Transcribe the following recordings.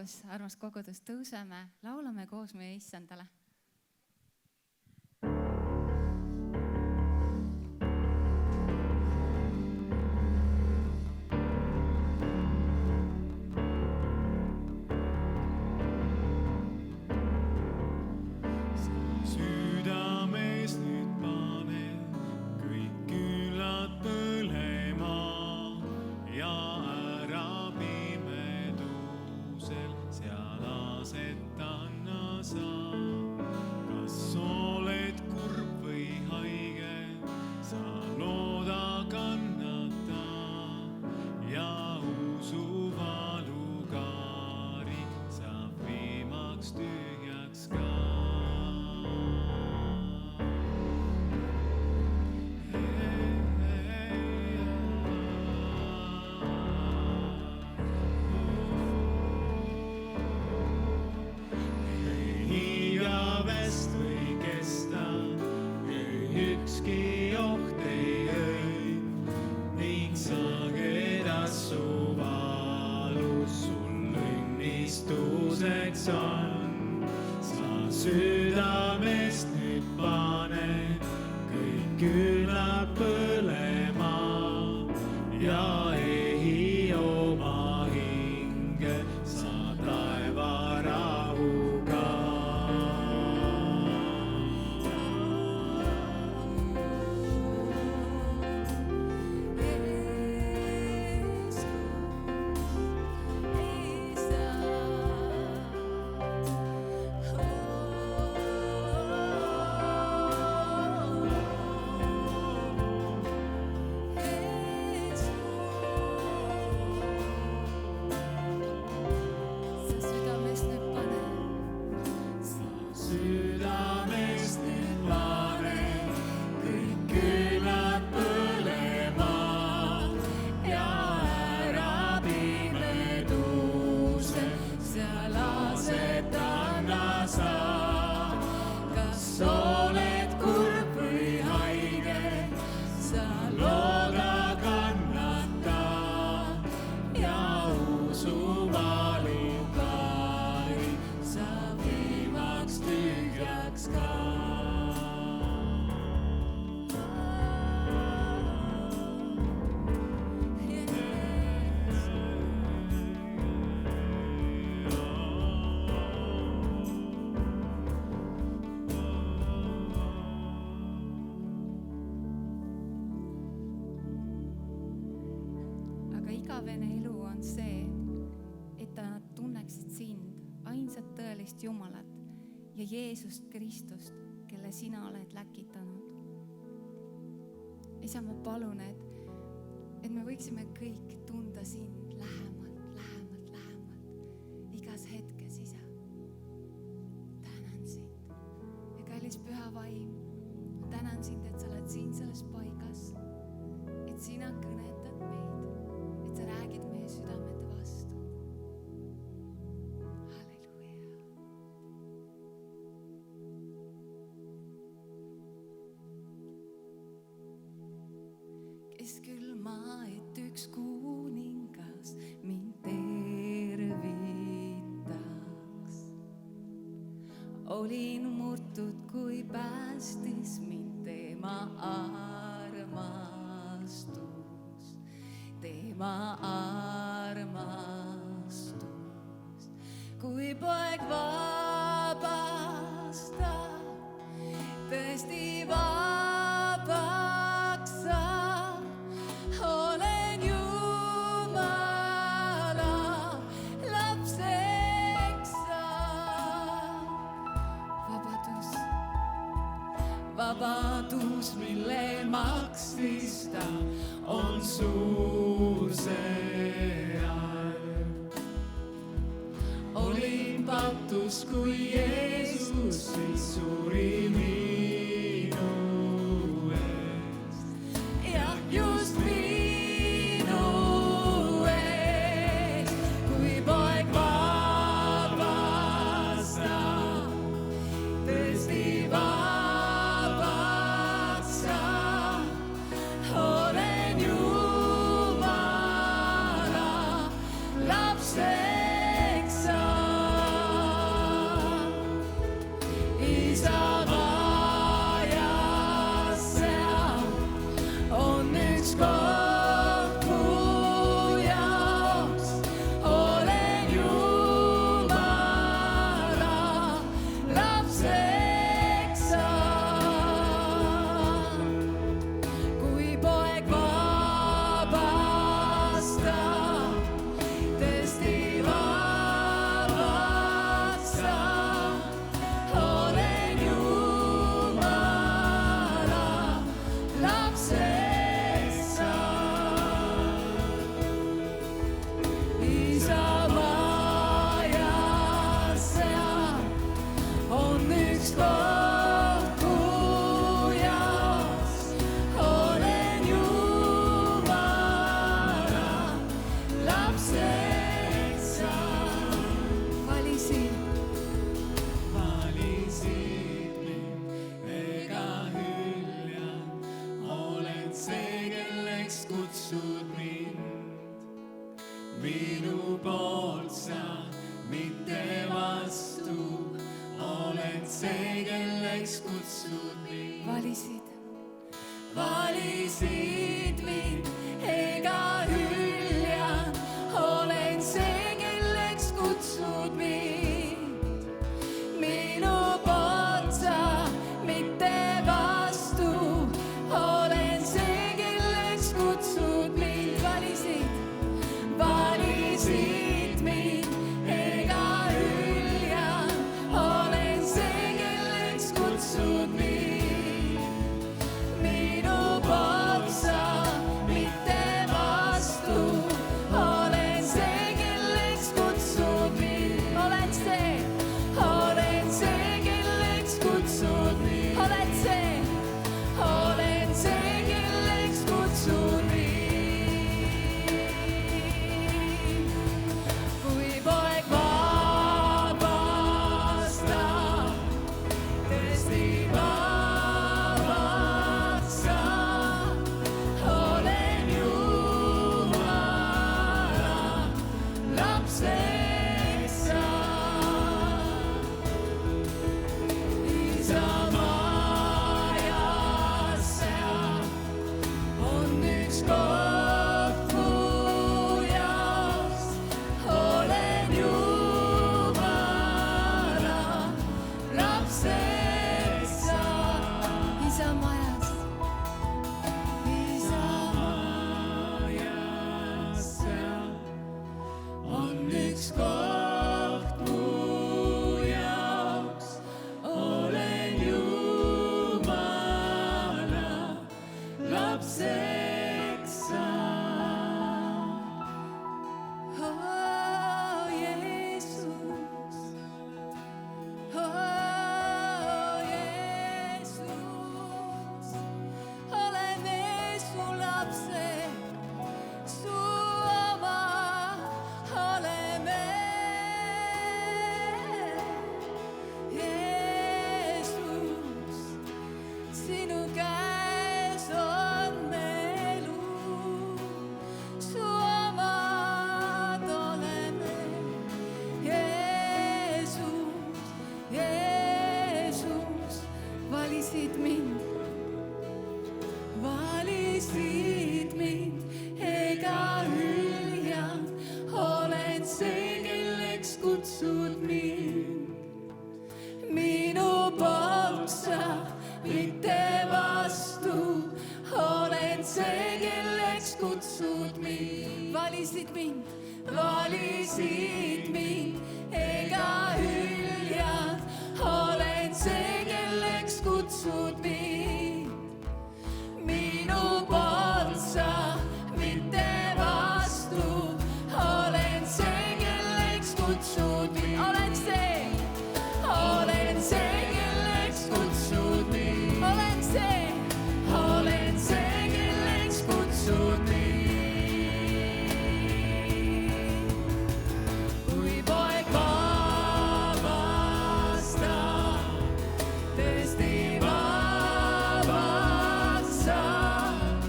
koos, armas kogudus, tõuseme, laulame koos meie issandale. Südamest nüüd pane kõik küünlad põlema ja ehi oma hinge sa taeva rahuga. Igavene elu on see, et nad tunneksid sind, ainsat tõelist Jumalat ja Jeesust Kristust, kelle sina oled läkitanud. Isa, ma palun, et me võiksime kõik tunda sind lähemalt, igas hetkes, Isa. Tänan sind. Ja kallis püha vaim, tänan sind, et sa oled siin selles paigas, et sina kõnetad meid. Et sa räägid meie südamete vastu. Halleluja. Kes küll maa, et üks kuningas mind tervitaks. Olin murtud, kui päästis mind tema armastus. Tema armastus, kui poeg vabastab, tõesti vabaks saab. Olen Jumala lapseks saab. Vabadus, mille maksis ta, on suur see arv. Olin patus, kui Jeesus suri minu eest. Jah, just minu eest, kui poeg vabastab, tõesti vabaks saab. Olen Jumala lapseks saab. valisid mind ega hüljanud, olen see, kelleks kutsud mind. Minu poolt sa, mitte vastu, olen see, kelleks kutsud mind. Valisid mind ega hüljanud, olen see, kelleks kutsud mind. Minu poolt sa, mitte vastu, olen see, kelleks kutsud mind. Olen see, kelleks kutsud mind. Olen see, kelleks kutsud mind. Kui poeg vabastab, tõesti vabaks saab, olen Jumala lapseks saab. Isamaa ja seal on üks koht mu jaoks, olen Jumala lapseks saab. Isamajas seal on üks koht mu jaoks, olen Jumala lapseks saab. Oh Jeesus, oleme su lapsed, su oma oleme. Jeesus, sinu käes on elu, su omad oleme. Jeesus, valisid mind ega hüljanud, olen see, kelleks kutsud mind. Minu poolt sa, mitte vastu, olen see, kelleks kutsud mind. Valisid mind ega hüljanud, olen see, kelleks kutsud mind. Minu poolt sa, mitte vastu, olen see, kelleks kutsud mind. Olen see, kelleks kutsud mind. Olen see, kelleks kutsud mind. Kui poeg vabastab, tõesti vabaks saab,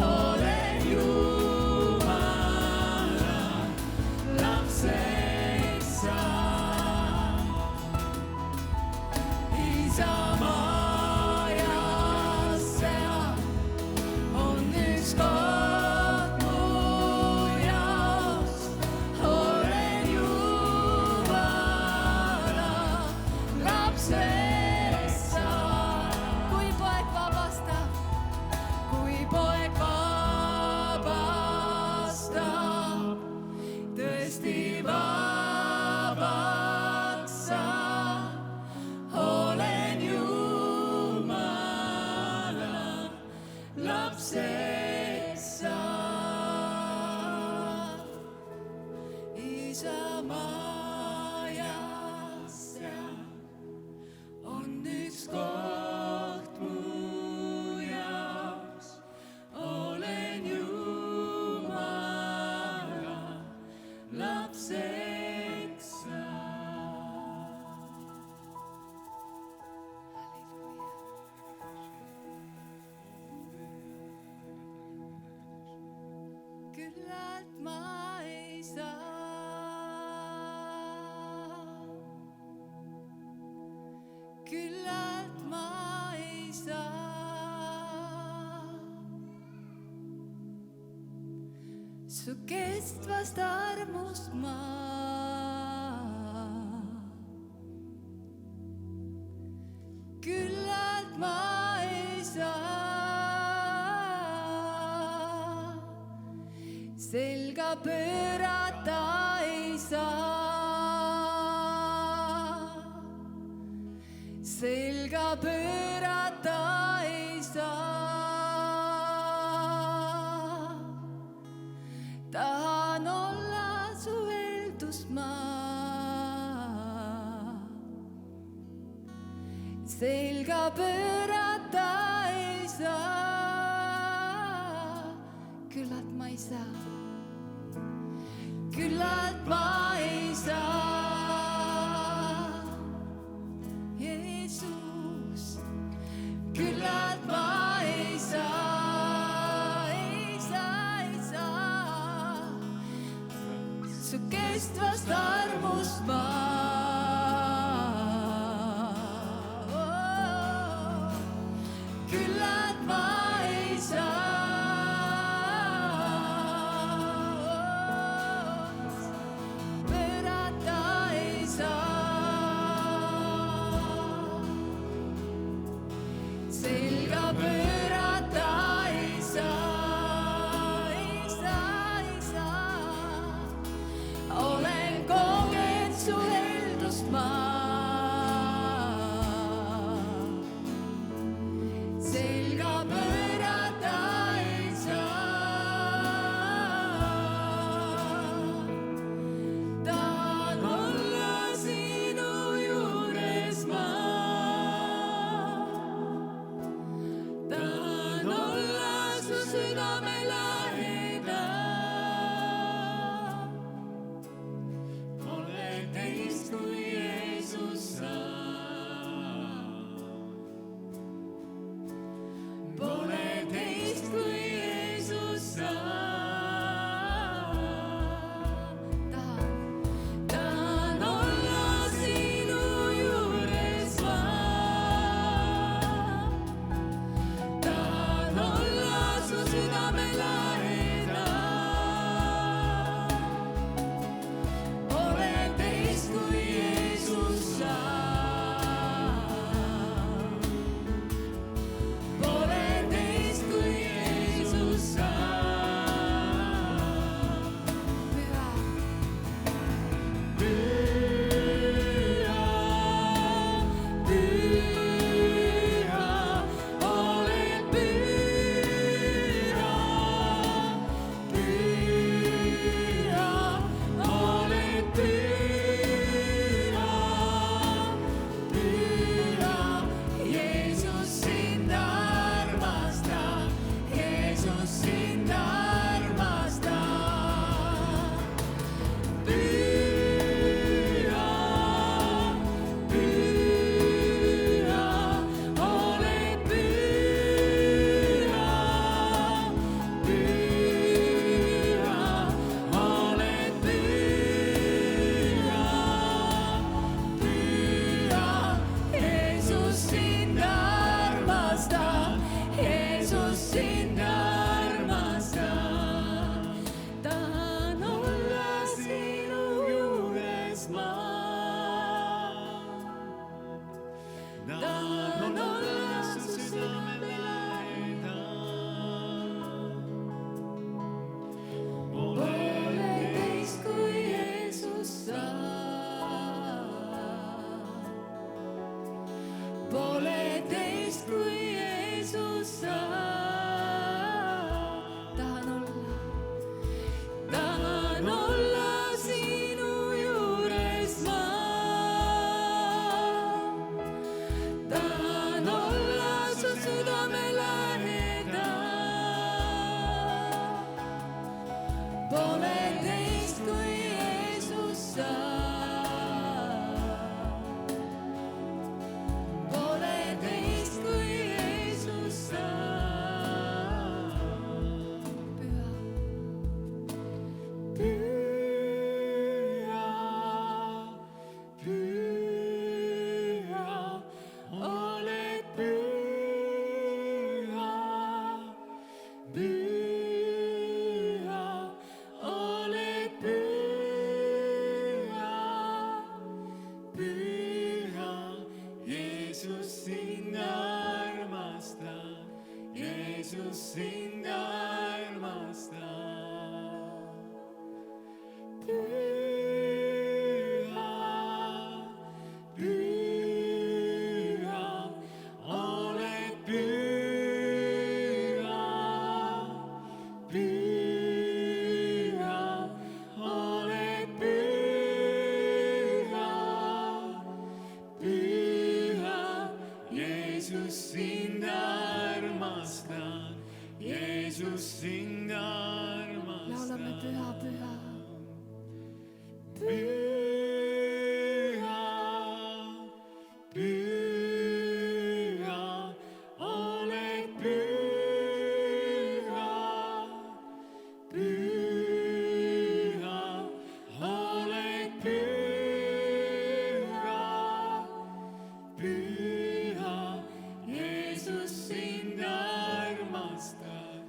olen Jumala lapseks saab. Isamaa ja seal on üks koht mu jaoks, olen Jumala lapseks saab. Kui poeg vabastab, tõesti vabaks saab, olen Jumala lapseks saab. Isamaa ja seal on üks koht mu jaoks, olen Jumala lapseks saab. Küllalt ma ei saa, küllalt ma ei saa. su kestvast armust ma küllalt ma ei saa, selga pöörata ei saa, selga pöörata ei saa. Tahan olla su eeldusmaa, selga pöörata ei saa, küllalt ma ei saa, küllalt ma ei saa, Jeesus, küllalt ma ei saa, ei saa, ei saa, su kestvast armust ma küllalt ma ei saa, pöörata ei saa, selga pöörata ei saa, ei saa, ei saa. Olen kogenud su heldust ma, selga pöörata ei saa. Tahan olla sinu juures ma, tahan olla su südame lähedal. Pole teist kui Jeesus sa, pole teist kui Jeesus sa. Tahan olla sinu juures ma, tahan olla su südame lähedal. Pole teist kui Jeesus sa, pole teist kui Jeesus sa. Püha, püha, oled püha, püha, oled püha, püha. Jeesus sind armastab, Jeesus sind armastab. Püha, püha, oled püha, püha, oled püha, püha. Jeesus sind armastab, Jeesus sind armastab. Tahan olla sinu juures ma, tahan olla su südame lähedal. Pole teist kui Jeesus sa, pole teist kui Jeesus sa. Tahan olla sinu juures ma, tahan olla su südame lähedal. Pole teist kui Jeesus sa, pole teist kui Jeesus sa. Püha, püha, oled püha, püha, Jeesus sind armastan. Püha, püha, oled püha, püha, oled püha, püha, Jeesus sind armastan, Jeesus sind armastan. laulame püha, püha. Püha, püha, oled püha, püha, oled püha, püha, Jeesus sind armastan,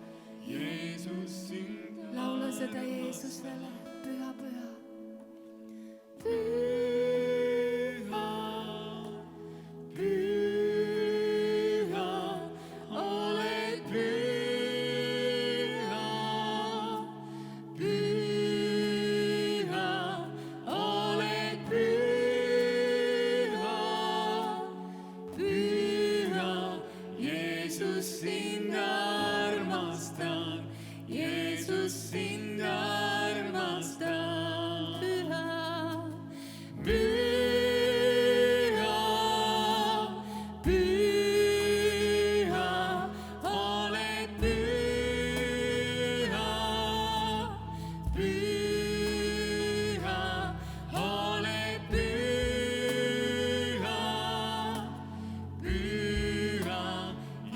Jeesus sind laula seda Jeesusele, püha, püha. püha, püha, oled püha, püha, oled püha, püha, Jeesus sind armastan, Jeesus sind armastan. Püha, Püha, püha, oled püha, püha, oled püha, püha,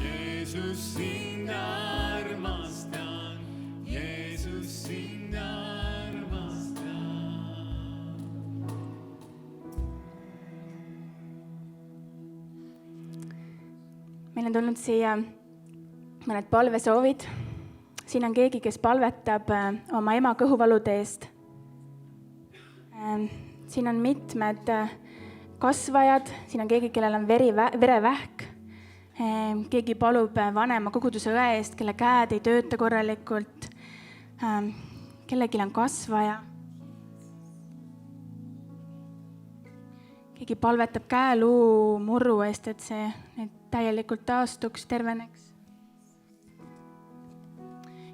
Jeesus sind armastan, Jeesus sind armastan. Meil on tulnud siia mõned palvesoovid. Siin on keegi, kes palvetab oma ema kõhuvalude eest. Siin on mitmed kasvajad, siin on keegi, kellel on verevähk. Keegi palub vanema koguduse õe eest, kelle käed ei tööta korralikult. Kellelgi on kasvaja. Keegi palvetab käeluu murru eest, et see täielikult taastuks, terveneks.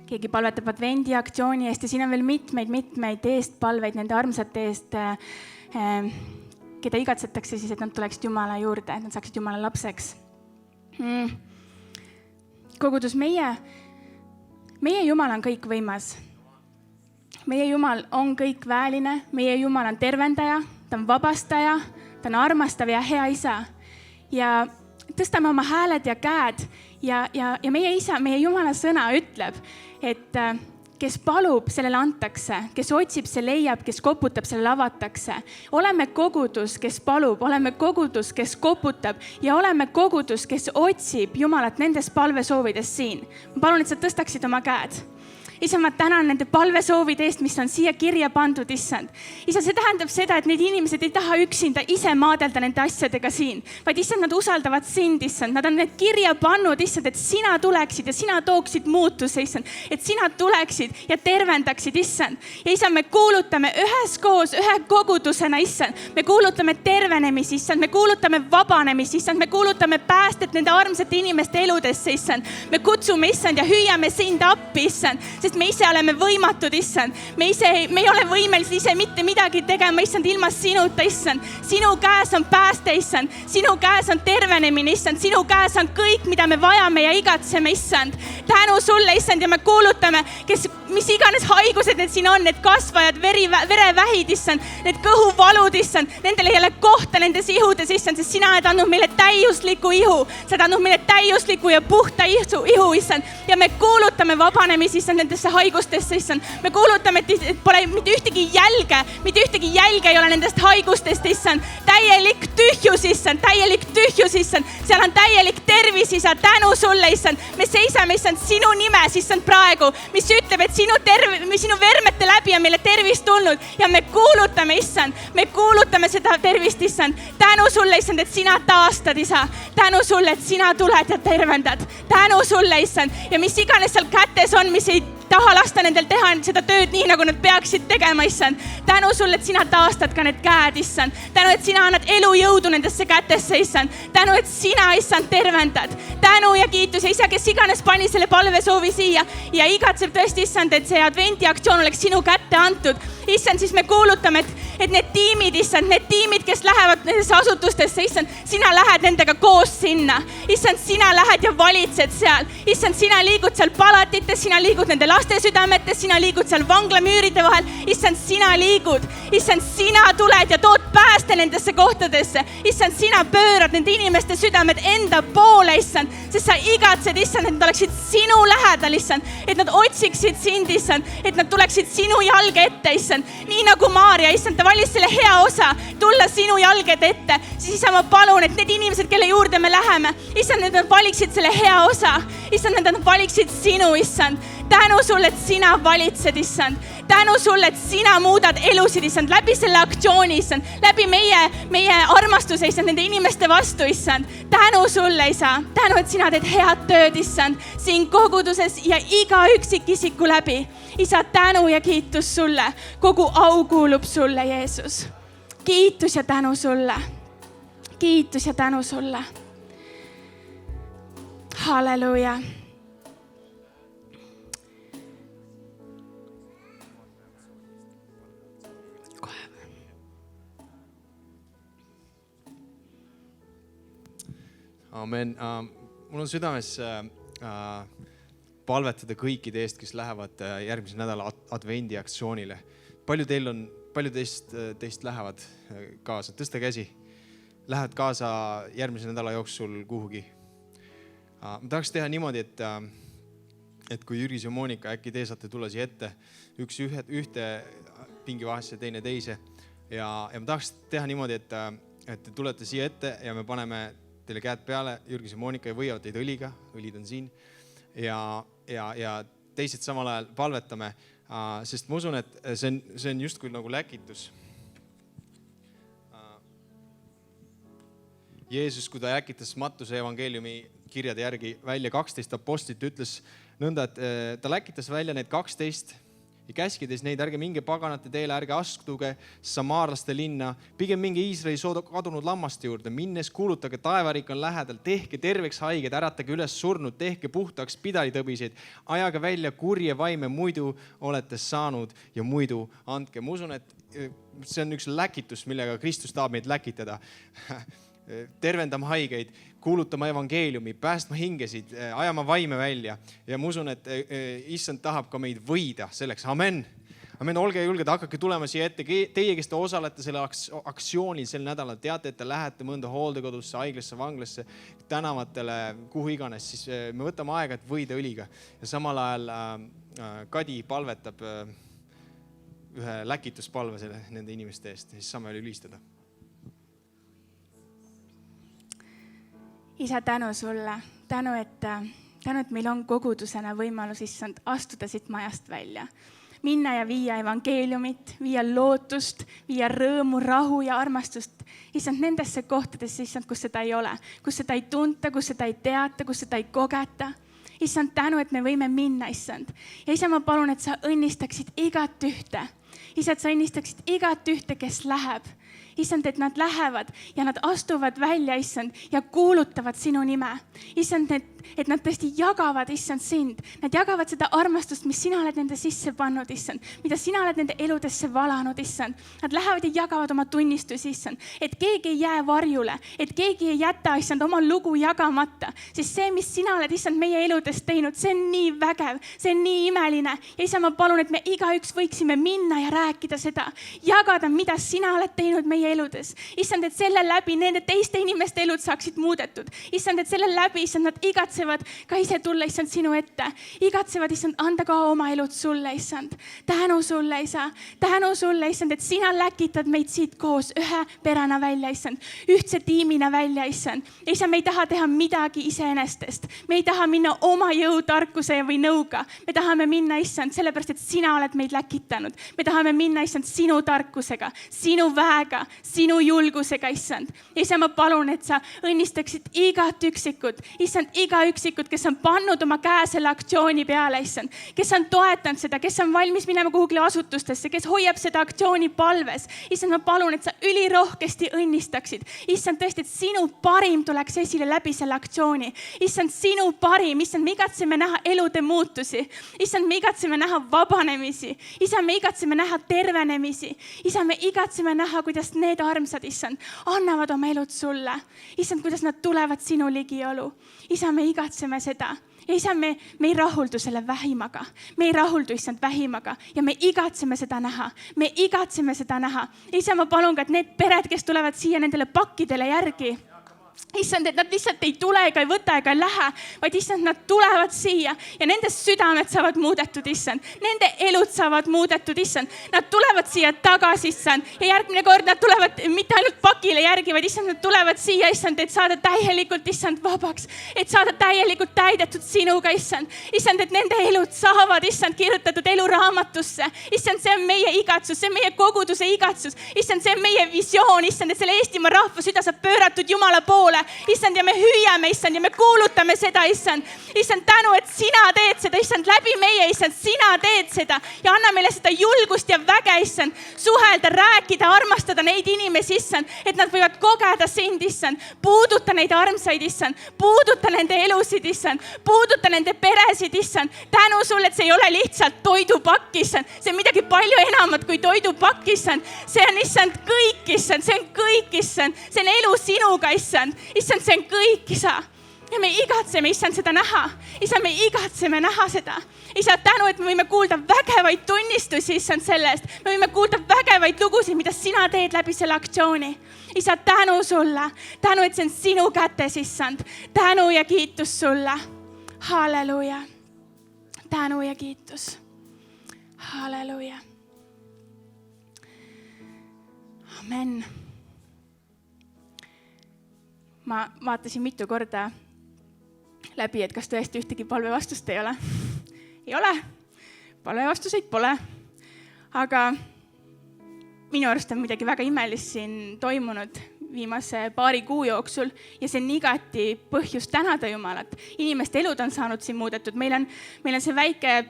Keegi palvetab advendi aktsiooni eest ja siin on veel mitmeid eestpalveid nende armsate eest, keda igatsetakse siis, et nad tuleksid Jumala juurde, et nad saaksid Jumala lapseks. Kogudus, meie Jumal on kõikvõimas. Meie Jumal on kõikväeline, meie Jumal on tervendaja, ta on vabastaja, ta on armastav ja hea isa. Ja tõstame oma hääled ja käed ja meie isa, meie Jumala sõna ütleb, et kes palub, sellele antakse, kes otsib, see leiab, kes koputab, sellele avatakse. Oleme kogudus, kes palub, oleme kogudus, kes koputab ja oleme kogudus, kes otsib Jumalat nendes palvesoovides siin. Ma palun, et sa tõstaksid oma käed. Isa, ma tänan nende palvesoovide eest, mis on siia kirja pandud, issand. Isa, see tähendab seda, et need inimesed ei taha üksinda ise maadelda nende asjadega siin, vaid issand, nad usaldavad sind, issand. Nad on need kirja pannud, issand, et sina tuleksid ja sina tooksid muutuse, issand. Et sina tuleksid ja tervendaksid, issand. Ja isa, me kuulutame üheskoos, ühe kogudusena, issand. Me kuulutame tervenemisi, issand. Me kuulutame vabanemisi, issand. Me kuulutame päästet nende armsate inimeste eludesse, issand. Me kutsume, issand, ja hüüame sind appi, issand. Sest me ise oleme võimatud, issand. Me ei ole võimelised ise mitte midagi tegema, issand, ilma sinuta, issand. Sinu käes on pääste, issand. Sinu käes on tervenemine, issand. Sinu käes on kõik, mida me vajame ja igatseme, issand. Tänu sulle, issand, ja me kuulutame, mis iganes haigused need siin on, need kasvajad, verevähid, issand, need kõhuvalud, issand. Nendel ei ole kohta nendes ihudes, issand, sest sina oled andnud meile täiusliku ihu. Sa oled andnud meile täiusliku ja puhta ihu, issand. Ja me kuulutame vabanemisi, issand, nendest nendesse haigustesse, issand. Me kuulutame, et pole mitte ühtegi jälge ei ole nendest haigustest, issand. Täielik tühjus, issand, seal on täielik tervis, isa, tänu sulle, issand. Me seisame, issand, sinu nimes, issand, praegu, mis ütleb, et sinu vermete läbi on meile tervist tulnud ja me kuulutame, issand, seda tervist, issand. Tänu sulle, issand, et sina taastad, isa. Tänu sulle, et sina tuled ja tervendad. Tänu sulle, issand. Ja mis iganes seal kätes on, mis ei taha lasta nendel teha seda tööd nii, nagu nad peaksid tegema, issand. Tänu sulle, et sina taastad ka need käed, issand. Tänu, et sina annad elujõudu nendesse kätesse, issand. Tänu, et sina, issand, tervendad. Tänu ja kiitus ja isa, kes iganes pani selle palvesoovi siia ja igatseb tõesti, issand, et see adventiaktsioon oleks sinu kätte antud. Issand, siis me kuulutame, et need tiimid, issand, kes lähevad nendesse asutustesse, issand, sina lähed nendega koos sinna. Issand, sina lähed ja valitsed seal. Issand, sina liigud seal palatites, sina liigud nende laste südametes, sina liigud seal vanglamüüride vahel. Issand, sina liigud. Issand, sina tuled ja tood pääste nendesse kohtadesse. Issand, sina pöörad nende inimeste südamed enda poole, issand, sest sa igatsed, issand, et nad oleksid sinu lähedal, issand, et nad otsiksid sind, issand, et nad tuleksid sinu jalge ette, issand. Nii nagu Maarja, issand, ta valis selle hea osa, tulla sinu jalgede ette, siis isa, ma palun, et need inimesed, kelle juurde me läheme, issand, et nad valiksid selle hea osa, issand, et nad valiksid sinu, issand. Tänu sulle, et sina valitsed, issand. Tänu sulle, et sina muudad elusid, issand, läbi selle aktsiooni, issand, läbi meie armastuse, issand, nende inimeste vastu, issand. Tänu sulle, isa. Tänu, et sina teed head tööd, issand, siin koguduses ja iga üksikisiku läbi. Isa, tänu ja kiitus sulle. Kogu au kuulub sulle, Jeesus. Kiitus ja tänu sulle. Kiitus ja tänu sulle. Halleluja. Amen. Mul on südames palvetada kõikide eest, kes lähevad järgmise nädala advendiaktsioonile. Palju teist lähevad kaasa? Tõsta käsi. Lähevad kaasa järgmise nädala jooksul kuhugi. Ma tahaks teha niimoodi, et kui Jürgis ja Monika, äkki te saate tulla siia ette, üks ühte pingi vahesse, teine teise. Ja ma tahaks teha niimoodi, et te tulete siia ette ja me paneme teile käed peale, Jürgis ja Monika, ja võivad teid õliga, õlid on siin. Ja teised samal ajal palvetame, sest ma usun, et see on justkui nagu läkitus. Jeesus, kui ta läkitas Mattuse evangeeliumi kirjade järgi välja 12 apostlit, ütles nõnda, et ta läkitas välja need 12 ja käskides neid, ärge minge paganate teele, ärge astuge samaarlaste linna, pigem minge Iisraeli kadunud lammaste juurde, minnes kuulutage, taevariik on lähedal, tehke terveks haiged, äratage üles surnud, tehke puhtaks pidalitõbiseid, ajage välja kurje vaime, muidu olete saanud ja muidu andke. Ma usun, et see on üks läkitus, millega Kristus tahab meid läkitada. Tervendama haigeid, kuulutama evangeeliumi, päästma hingesid, ajama vaime välja. Ja ma usun, et issand tahab ka meid võida selleks. Amen. Amen. Olge julged, hakake tulema siia ette. Teie, kes te osalete selle aktsioonil sel nädalal, teate, et te lähete mõnda hooldekodusse, haiglasse, vanglasse, tänavatele, kuhu iganes, siis me võtame aega, et võida õliga. Ja samal ajal Kadi palvetab ühe läkituspalve nende inimeste eest. Siis saame ülistada. Isa, tänu sulle. Tänu, et meil on kogudusena võimalus, issand, astuda siit majast välja. Minna ja viia evangeeliumit, viia lootust, viia rõõmu, rahu ja armastust. Issand, nendesse kohtadesse, issand, kus seda ei ole, kus seda ei tunta, kus seda ei teata, kus seda ei kogeta. Issand, tänu, et me võime minna, issand. Ja isa, ma palun, et sa õnnistaksid igat ühte. Isa, et sa õnnistaksid igat ühte, kes läheb. Issand, et nad lähevad ja nad astuvad välja, issand, ja kuulutavad sinu nime. Issand, et nad tõesti jagavad, issand, sind. Nad jagavad seda armastust, mis sina oled nende sisse pannud, issand. Mida sina oled nende eludesse valanud, issand. Nad lähevad ja jagavad oma tunnistusi, issand. Et keegi ei jää varjule, et keegi ei jäta, issand, oma lugu jagamata. Siis see, mis sina oled, issand, meie eludes teinud, see on nii vägev, see on nii imeline. Ja isa, ma palun, et me igaüks võiksime minna ja rääkida seda. Jagada, mida sina oled teinud meie eludes. Issand, et selle läbi nende teiste inimeste elud saaksid muudetud. Issand, et selle läbi, issand, nad igatsevad igatsevad ka ise tulla, issand, sinu ette. Igatsevad, issand, anda ka oma elud sulle, issand. Tänu sulle, isa. Tänu sulle, issand, et sina läkitad meid siit koos ühe perana välja, issand. Ühtse tiimina välja, issand. Isa, me ei taha teha midagi iseenestest. Me ei taha minna oma jõutarkuse või nõuga. Me tahame minna, issand, sellepärast, et sina oled meid läkitanud. Me tahame minna, issand, sinu tarkusega, sinu väega, sinu julgusega, issand. Isa, ma palun, et sa õnnistaksid igat üksikut, issand, iga üksikut, kes on pannud oma käe selle aktsiooni peale, issand, kes on toetanud seda, kes on valmis minema kuhugile asutustesse, kes hoiab seda aktsiooni palves. Issand, ma palun, et sa ülirohkesti õnnistaksid. Issand, tõesti, et sinu parim tuleks esile läbi selle aktsiooni. Issand, sinu parim, issand, me igatseme näha elude muutusi. Issand, me igatseme näha vabanemisi. Issand, me igatseme näha tervenemisi. Issand, me igatseme näha, kuidas need armsad, issand, annavad oma elud sulle. Issand, kuidas nad tulevad sinu ligiolu. Issand, me igatseme seda. Ja isa, me ei rahuldu selle vähimaga. Me ei rahuldu, issand, vähimaga. Ja me igatseme seda näha. Me igatseme seda näha. Isa, ma palun ka, et need pered, kes tulevad siia nendele pakkidele järgi, issand, et nad lihtsalt ei tule ega ei võta ega ei lähe, vaid issand, nad tulevad siia ja nende südamed saavad muudetud, issand. Nende elud saavad muudetud, issand. Nad tulevad siia tagasi, issand. Ja järgmine kord nad tulevad mitte ainult pakile järgi, vaid issand, nad tulevad siia, issand, et saada täielikult, issand, vabaks. Et saada täielikult täidetud sinuga, issand. Issand, et nende elud saavad, issand, kirjutatud eluraamatusse. Issand, see on meie igatsus, see on meie koguduse igatsus. Issand, see on meie visioon, issand, et selle Eestimaa rahva süda saab pööratud Jumala poole. Issand, ja me hüüame, issand, ja me kuulutame seda, issand. Issand, tänu, et sina teed seda, issand, läbi meie, issand, sina teed seda ja anna meile seda julgust ja väge, issand, suhelda, rääkida, armastada neid inimesi, issand, et nad võivad kogeda sind, issand, puuduta neid armsaid, issand, puuduta nende elusid, issand, puuduta nende peresid, issand. Tänu sulle, et see ei ole lihtsalt toidupakk, issand, see on midagi palju enamat kui toidupakk, issand. See on, issand, kõik, issand, see on kõik, issand, see on elu sinuga, issand. Issand, see on kõik, isa. Ja me igatseme, issand, seda näha. Isa, me igatseme näha seda. Isa, tänu, et me võime kuulda vägevaid tunnistusi, issand, sellest. Me võime kuulda vägevaid lugusid, mida sina teed läbi selle aktsiooni. Isa, tänu sulle. Tänu, et see on sinu kätes, issand. Tänu ja kiitus sulle. Halleluja. Tänu ja kiitus. Halleluja. Amen. Ma vaatasin mitu korda läbi, et kas tõesti ühtegi palvevastust ei ole. Ei ole. Palvevastuseid pole. Aga minu arust on midagi väga imelist siin toimunud viimase paari kuu jooksul ja see on igati põhjus tänada Jumalat. Inimeste elud on saanud siin muudetud. Meil on see väike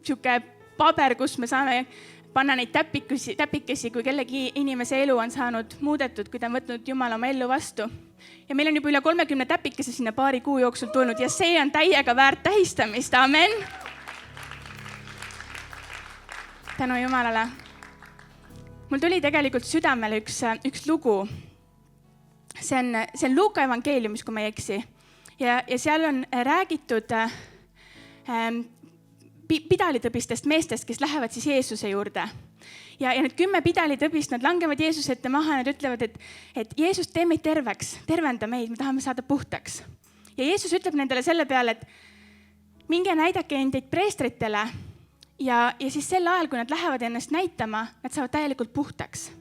siuke paber, kus me saame panna neid täpikesi, kui kellegi inimese elu on saanud muudetud, kui ta on võtnud Jumala oma ellu vastu. Ja meil on juba üle 30 täpikese sinna paari kuu jooksul tulnud ja see on täiega väärt tähistamist. Amen. Tänu Jumalale. Mul tuli tegelikult südamele üks lugu. See on Luuka evangeeliumis, kui ma ei eksi. Ja seal on räägitud pidalitõbistest meestest, kes lähevad siis Jeesuse juurde. Ja need 10 pidalitõbist, nad langevad Jeesuse ette maha ja nad ütlevad, et Jeesus, tee meid terveks, tervenda meid, me tahame saada puhtaks. Ja Jeesus ütleb nendele selle peale, et minge näidake endid preestritele ja siis sel ajal, kui nad lähevad ennast näitama, nad saavad täielikult puhtaks.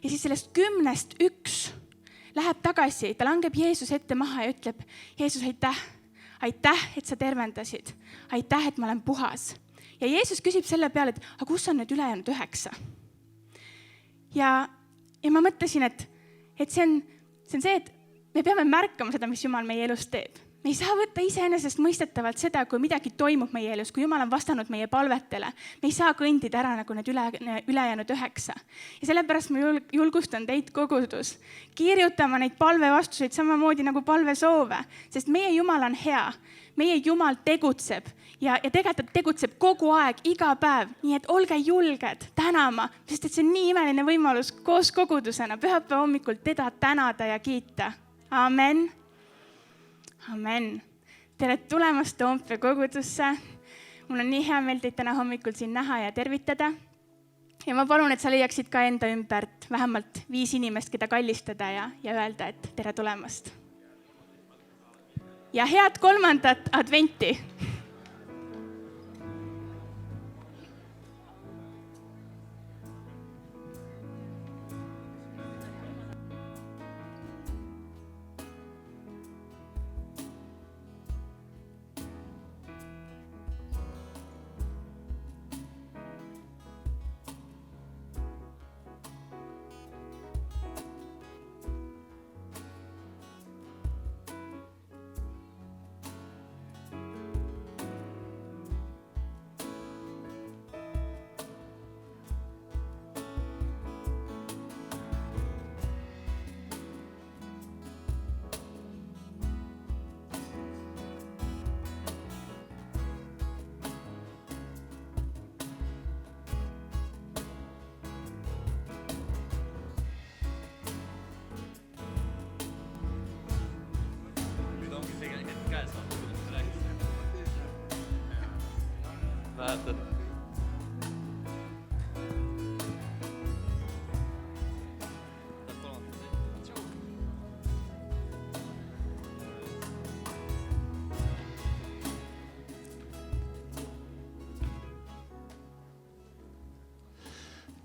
Ja siis sellest 10-st üks läheb tagasi, ta langeb Jeesuse ette maha ja ütleb, Jeesus, aitäh, et sa tervendasid. Aitäh, et ma olen puhas. Ja Jeesus küsib selle peale, et aga kus on nüüd ülejäänud 9? Ja ma mõtlesin, et see on see, et me peame märkama seda, mis Jumal meie elus teeb. Me ei saa võtta iseenesest mõistetavalt seda, kui midagi toimub meie elus, kui Jumal on vastanud meie palvetele. Me ei saa kõndida ära nagu need ülejäänud 9. Ja sellepärast ma julgustan teid kogudus kirjutama neid palvevastuseid samamoodi nagu palvesoove, sest meie Jumal on hea. Meie Jumal tegutseb ja tegelikult tegutseb kogu aeg, iga päev. Nii et olge julged tänama, sest et see on nii imeline võimalus koos kogudusena pühapäeva hommikul teda tänada ja kiita. Amen. Amen. Tere tulemast Toompea kogudusse. Mul on nii hea meel teid täna hommikul siin näha ja tervitada. Ja ma palun, et sa leiaksid ka enda ümbert vähemalt 5 inimest, keda kallistada ja öelda, et tere tulemast. ja head 3. adventi!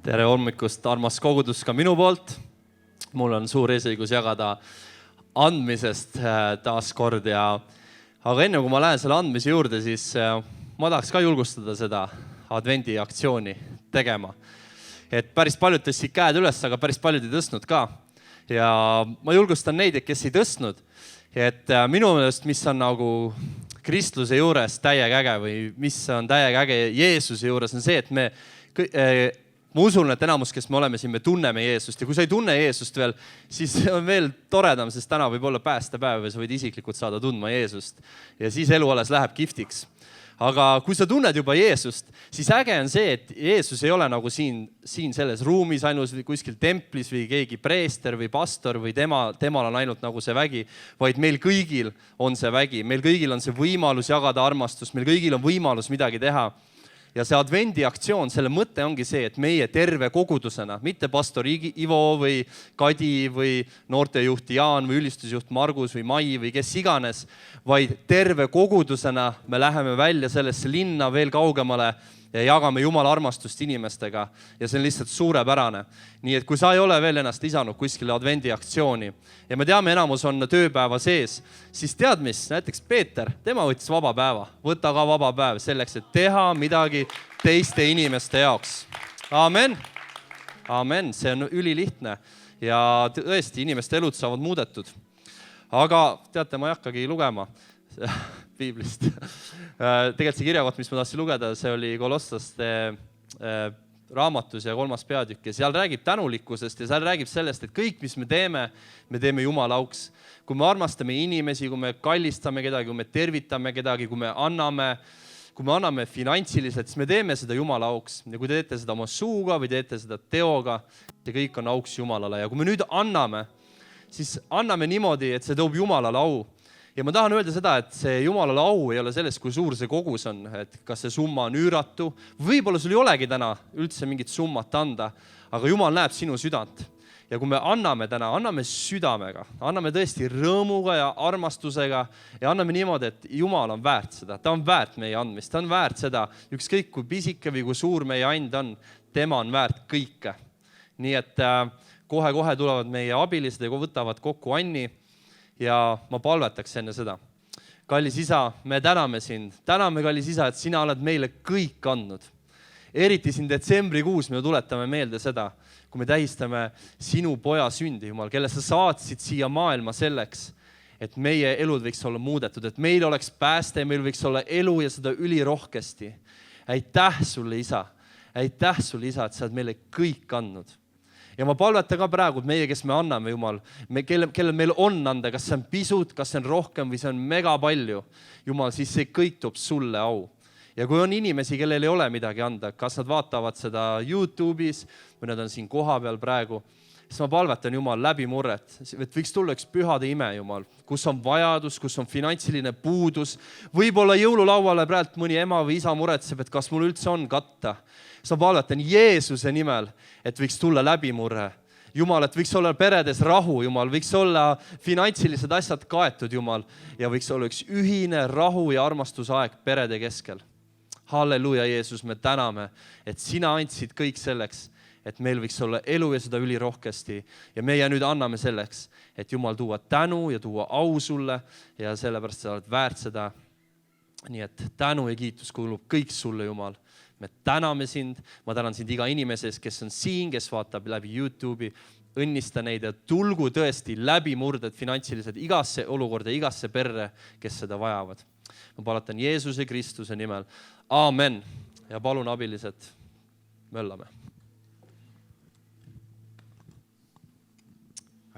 Tere hommikust, armas kogudus ka minu poolt. Mul on suur eesõigus jagada andmisest taas kord. Aga enne kui ma lähen selle andmise juurde, siis ma tahaks ka julgustada seda advendi aktsiooni tegema. Et päris paljud tõstsid käed üles, aga päris paljud ei tõstnud ka. Ja ma julgustan neid, kes ei tõstnud. Et minu meelest, mis on nagu kristluse juures täiega äge või mis on täiega äge Jeesuse juures, on see, et ma usun, et enamus, kes me oleme siin, me tunneme Jeesust. Ja kui sa ei tunne Jeesust veel, siis on veel toredam, sest täna võib olla päästepäev ja sa võid isiklikult saada tundma Jeesust. Ja siis elu alles läheb kihvtiks. Aga kui sa tunned juba Jeesust, siis äge on see, et Jeesus ei ole nagu siin selles ruumis ainus või kuskil templis või keegi preester või pastor või temal on ainult nagu see vägi, vaid meil kõigil on see vägi. Meil kõigil on see võimalus jagada armastust, meil kõigil on võimalus midagi teha. Ja see advendi aktsioon, selle mõte ongi see, et meie terve kogudusena, mitte pastor Ivo või Kadi või noortejuht Jaan või ülistusjuht Margus või Mai või kes iganes, vaid terve kogudusena me läheme välja sellesse linna veel kaugemale ja jagame Jumala armastust inimestega. Ja see on lihtsalt suurepärane. Nii et kui sa ei ole veel ennast lisanud kuskile advendi aktsiooni ja me teame, enamus on tööpäeva sees, siis tead mis, näiteks Peeter, tema võttis vaba päeva. Võta ka vaba päev selleks, et teha midagi teiste inimeste jaoks. Amen. Amen. See on ülilihtne ja tõesti inimeste elud saavad muudetud. Aga teate, ma ei hakkagi lugema piiblist. Tegelikult see kirjakott, mis ma tahtsin lugeda, see oli Kolossaste raamatus ja 3. peatükk. Ja seal räägib tänulikkusest ja seal räägib sellest, et kõik, mis me teeme Jumala auks. Kui me armastame inimesi, kui me kallistame kedagi, kui me tervitame kedagi, kui me anname finantsiliselt, siis me teeme seda Jumala auks. Ja kui te teete seda oma suuga või teete seda teoga, see kõik on auks Jumalale. Ja kui me nüüd anname, siis anname niimoodi, et see toob Jumalale au. Ja ma tahan öelda seda, et see Jumalale au ei ole selles, kui suur see kogus on, et kas see summa on üüratu. Võib-olla sul ei olegi täna üldse mingit summat anda, aga Jumal näeb sinu südant. Ja kui me anname täna, anname südamega, anname tõesti rõõmuga ja armastusega ja anname niimoodi, et Jumal on väärt seda. Ta on väärt meie andmist, ta on väärt seda. Ükskõik kui pisike või kui suur meie and on, tema on väärt kõike. Nii et kohe-kohe tulevad meie abilised ja võtavad kokku Anni. Ja ma palvetaks enne seda. Kallis isa, me täname sind. Täname, kallis isa, et sina oled meile kõik andnud. Eriti siin detsembrikuus me tuletame meelde seda, kui me tähistame sinu poja sündi, Jumal, kelle sa saatsid siia maailma selleks, et meie elud võiks olla muudetud, et meil oleks pääste, meil võiks olla elu ja seda ülirohkesti. Aitäh sulle, isa. Aitäh sulle, isa, et sa oled meile kõik andnud. Ja ma palvetan ka praegu, et meie, kes me anname, Jumal, kellel meil on anda, kas see on pisut, kas see on rohkem või see on mega palju, Jumal, siis see kõik toob sulle au. Ja kui on inimesi, kellel ei ole midagi anda, kas nad vaatavad seda YouTube'is või nad on siin koha peal praegu, siis ma palvetan, Jumal, läbimurret, et võiks tulla üks pühade ime, Jumal, kus on vajadus, kus on finantsiline puudus. Võib-olla jõululauale praegu mõni ema või isa muretseb, et kas mul üldse on katta. Siis ma palvetan Jeesuse nimel, et võiks tulla läbimurre, Jumal, et võiks olla peredes rahu, Jumal, võiks olla finantsilised asjad kaetud, Jumal, ja võiks olla üks ühine rahu ja armastusaeg perede keskel. Halleluuja, Jeesus, me täname, et sina andsid kõik selleks, et meil võiks olla elu ja seda ülirohkesti. Ja meie nüüd anname selleks, et Jumal tuua tänu ja tuua au sulle ja sellepärast sa oled väärt seda. Nii et tänu ja kiitus kuulub kõik sulle, Jumal. Me täname sind, ma tänan sind iga inimese eest, kes on siin, kes vaatab läbi YouTube'i, õnnista neid ja tulgu tõesti läbi murded finantsilised igasse olukorda, igasse perre, kes seda vajavad. Ma palatan Jeesuse Kristuse nimel. Aamen. Ja palun abilised, möllame.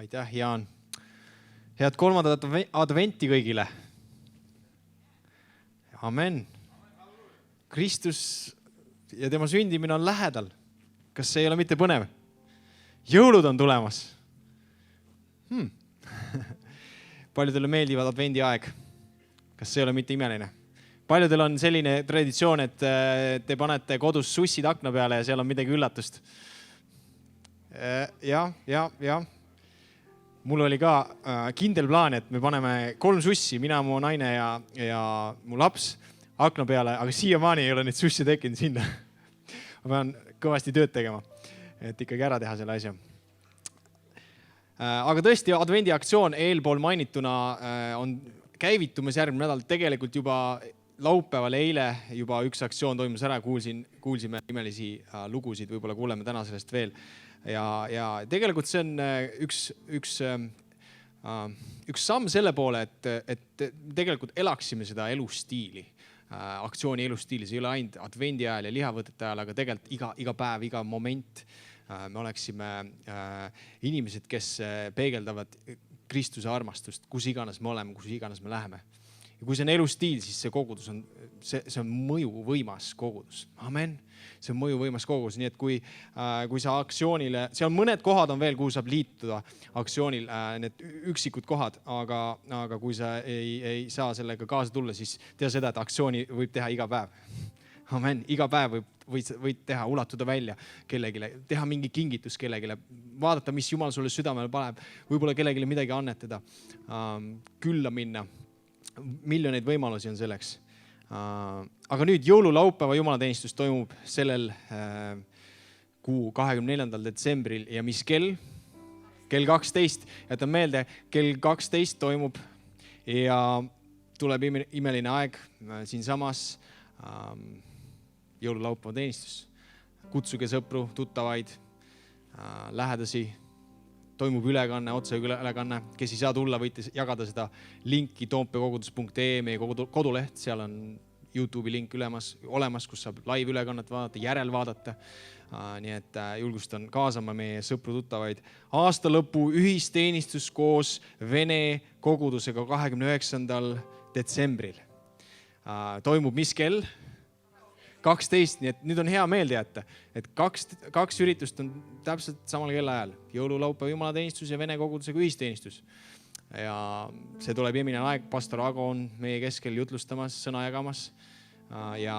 Aitäh, Jaan. Head 3. adventi kõigile. Amen. Kristus ja tema sündimine on lähedal. Kas see ei ole mitte põnev? Jõulud on tulemas. Paljudele meeldivad advendi aeg. Kas see ei ole mitte imeline? Paljudel on selline traditsioon, et te panete kodus sussid akna peale ja seal on midagi üllatust. Ja. Mul oli ka kindel plaan, et me paneme 3 sussi, mina, mu naine ja mu laps akna peale, aga siiamaani ei ole neid sussi tekkinud sinna. Ma pean kõvasti tööd tegema, et ikkagi ära teha selle asja. Aga tõesti, advendi aktsioon eelpool mainituna on käivitumas järgmine nädal. Tegelikult juba laupäeval eile juba üks aktsioon toimus ära, kuulsime imelisi lugusid, võib-olla kuuleme täna sellest veel. Ja tegelikult see on üks samm selle poole, et tegelikult elaksime seda elustiili, aktsiooni elustiili. See ei ole ainult advendi ajal ja lihavõtete ajal, aga tegelikult iga päev, iga moment me oleksime inimesed, kes peegeldavad Kristuse armastust, kus iganes me oleme, kus iganes me läheme. Ja kui see on elustiil, siis see kogudus on, see on mõjuvõimas kogudus. Amen. See on mõjuvõimas kogudus. Nii et kui sa aktsioonile, seal mõned kohad on veel, kuhu saab liituda aktsioonil, need üksikud kohad, aga kui sa ei saa sellega kaasa tulla, siis tea seda, et aktsiooni võib teha iga päev. Amen. Iga päev võid teha, ulatuda välja kellegile, teha mingi kingitus kellegile, vaadata, mis Jumal sulle südamele paneb, võib-olla kellegile midagi annetada, külla minna. Miljoneid võimalusi on selleks. Aga nüüd jõululaupäeva jumalateenistus toimub sellel kuu 24. detsembril ja mis kell? Kell 12. Jätan meelde, kell 12 toimub ja tuleb imeline aeg siinsamas jõululaupäeva teenistus. Kutsuge sõpru, tuttavaid, lähedasi. Toimub ülekanne, otse ülekanne. Kes ei saa tulla, võite jagada seda linki toompeakogudus.ee, meie koduleht. Seal on YouTube'i link olemas, kus saab live ülekannet vaadata, järel vaadata. Nii et julgustan kaasama meie sõpru tuttavaid. Aasta lõpu ühisteenistus koos Vene kogudusega 29. detsembril. Toimub mis kell? 12, nii et nüüd on hea meelde jätta, et kaks üritust on täpselt samal kellaajal. Jõululaupäeva jumalateenistus ja Vene kogudusega ühisteenistus. Ja see tuleb imeline aeg. Pastor Ago on meie keskel jutlustamas, sõna jagamas. Ja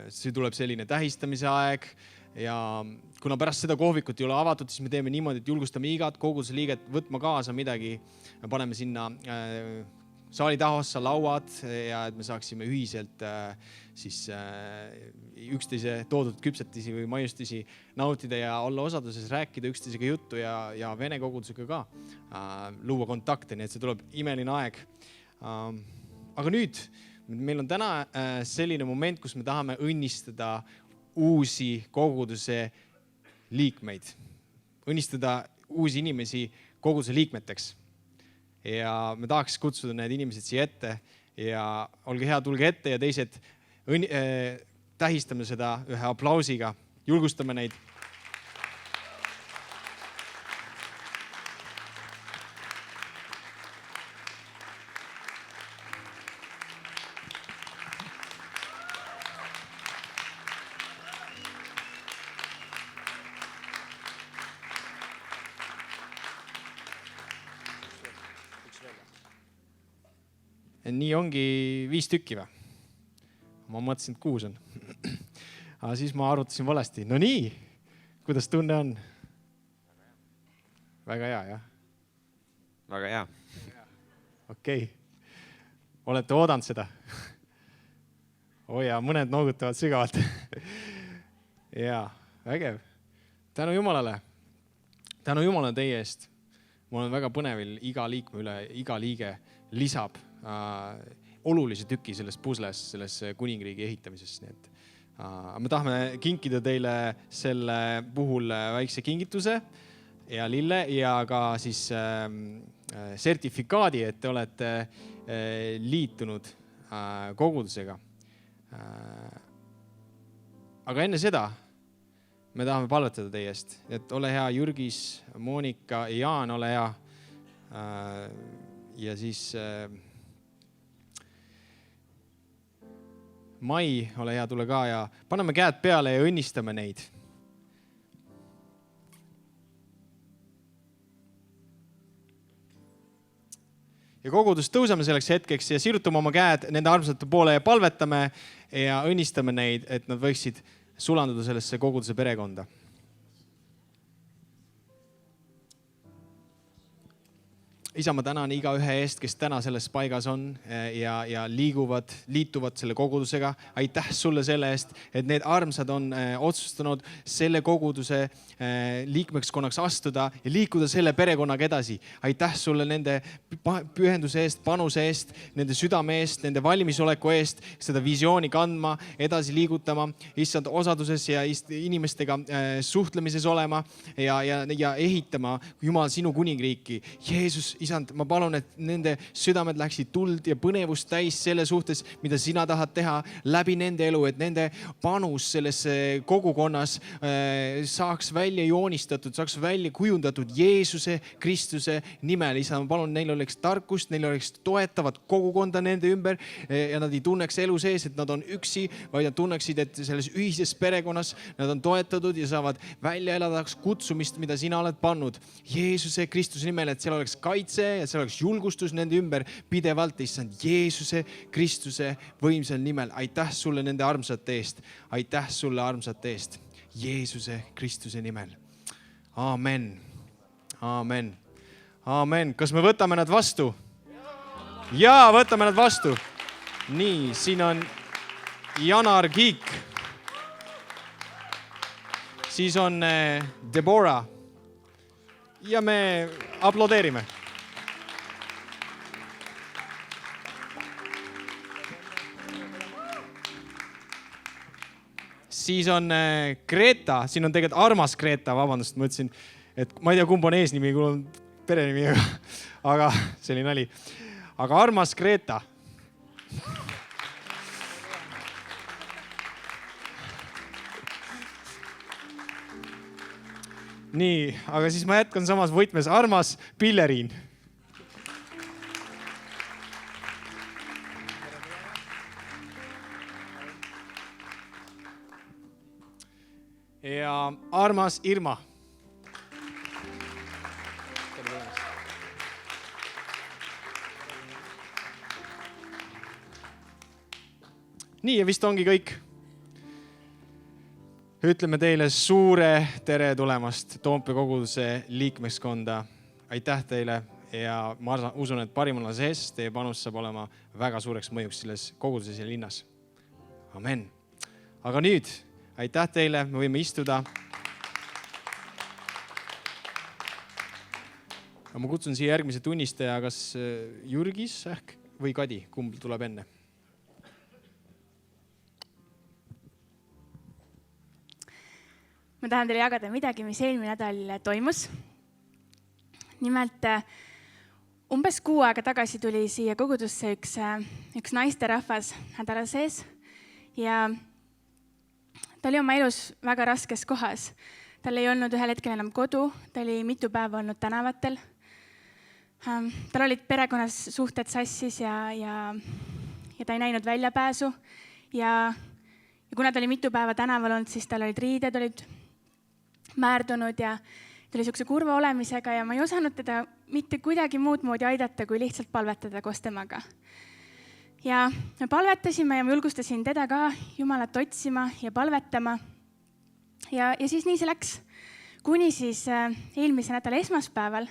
see tuleb selline tähistamise aeg. Ja kuna pärast seda kohvikut ei ole avatud, siis me teeme niimoodi, et julgustame igat koguduse liiget võtma kaasa midagi. Me paneme sinna saali tahossa lauad ja et me saaksime ühiselt üksteise toodud küpsetisi või maiustisi nautida ja olla osaduses, rääkida üksteisega juttu ja Vene kogudusega ka luua kontakte, nii et see tuleb imeline aeg. Aga nüüd meil on täna selline moment, kus me tahame õnnistada uusi koguduse liikmeid, õnnistada uusi inimesi koguduse liikmeteks. Ja me tahaks kutsuda need inimesed siia ette ja olge hea, tulge ette ja teised tähistame seda ühe aplausiga. Julgustame neid. Nii ongi 5 tükki või? Ma mõtlesin, et 6 on. Aga siis ma arvutasin valesti. No nii, kuidas tunne on? väga hea, jah? Väga hea. Okei. Olete oodanud seda? Ja mõned noogutavad sügavalt. Jaa, vägev. Tänu Jumalale. Tänu Jumalale teie eest. Ma olen väga põnevil iga liikme üle, iga liige lisab olulise tüki selles pusles, selles kuningriigi ehitamises. Nii et, me tahame kinkida teile selle puhul väikse kingituse ja lille ja ka siis sertifikaadi, et te olete liitunud kogudusega. Aga enne seda me tahame palvetada teie eest, et ole hea Jürgis, Monika ja Jaan, ole hea. Ja siis Mai, ole hea, tule ka ja paneme käed peale ja õnnistame neid. Ja kogudus tõuseme selleks hetkeks ja sirutame oma käed nende armsate poole ja palvetame ja õnnistame neid, et nad võiksid sulanduda sellesse koguduse perekonda. Isa, ma tänan iga ühe eest, kes täna selles paigas on ja liituvad selle kogudusega. Aitäh sulle selle eest, et need armsad on otsustanud selle koguduse liikmekskonnaks astuda ja liikuda selle perekonnaga edasi. Aitäh sulle nende pühenduse eest, panuse eest, nende südame eest, nende valmisoleku eest, seda visiooni kandma, edasi liigutama, issand osaduses ja inimestega suhtlemises olema ja ehitama Jumal sinu kuningriiki. Jeesus, isand, ma palun, et nende südamed läheksid tuld ja põnevust täis selle suhtes, mida sina tahad teha läbi nende elu, et nende panus selles kogukonnas saaks välja joonistatud, saaks välja kujundatud Jeesuse Kristuse nimel. Isa, ma palun, neil oleks tarkust, neil oleks toetavat kogukonda nende ümber ja nad ei tunneks elu sees, et nad on üksi, vaid nad tunneksid, et selles ühises perekonnas nad on toetatud ja saavad välja elada kutsumist, mida sina oled pannud Jeesuse Kristuse nimel, et seal oleks kaitse ja see oleks julgustus nende ümber pidevalt, issand Jeesuse Kristuse võimsal nimel. Aitäh sulle nende armsate eest. Aitäh sulle armsate eest. Jeesuse Kristuse nimel. Aamen. Aamen. Aamen. Kas me võtame nad vastu? Jaa, võtame nad vastu. Nii, siin on Janar Kiik. Siis on Deborah. Ja me aplodeerime. Siis on Greta, siin on tegelikult armas Greta, vabandust, ma ütlesin, et ma ei tea, kumb on eesnimi, kui on perenimi, aga see oli nali. Aga armas Greta. Nii, aga siis ma jätkan samas võtmes. Armas Pilleriin. Ja armas Irma. Nii ja vist ongi kõik. Ütleme teile suure tere tulemast Toompea koguduse liikmeskonda. Aitäh teile ja ma usun, et parimal sees teie panus saab olema väga suureks mõjuks selles koguduses ja linnas. Amen. Aga nüüd, aitäh teile, me võime istuda. Ma kutsun siia järgmise tunnistaja, kas Jürgis või Kadi, kumb tuleb enne? Ma tahan teile jagada midagi, mis eelmine nädal toimus. Nimelt, umbes 6 aega tagasi tuli siia kogudusse üks naisterahvas nädala sees ja ta oli oma elus väga raskes kohas. Tal ei olnud ühel hetkel enam kodu, ta oli mitu päeva olnud tänavatel. Tal olid perekonnas suhted sassis ja ta ei näinud väljapääsu. Ja kuna ta oli mitu päeva tänaval olnud, siis tal olid riided, olid määrdunud ja ta oli niisuguse kurva olemisega ja ma ei osanud teda mitte kuidagi muud moodi aidata, kui lihtsalt palvetada koos temaga. Ja me palvetasime ja ma julgustasin teda ka Jumalat otsima ja palvetama. Ja siis nii see läks. kuni siis eelmise nädala esmaspäeval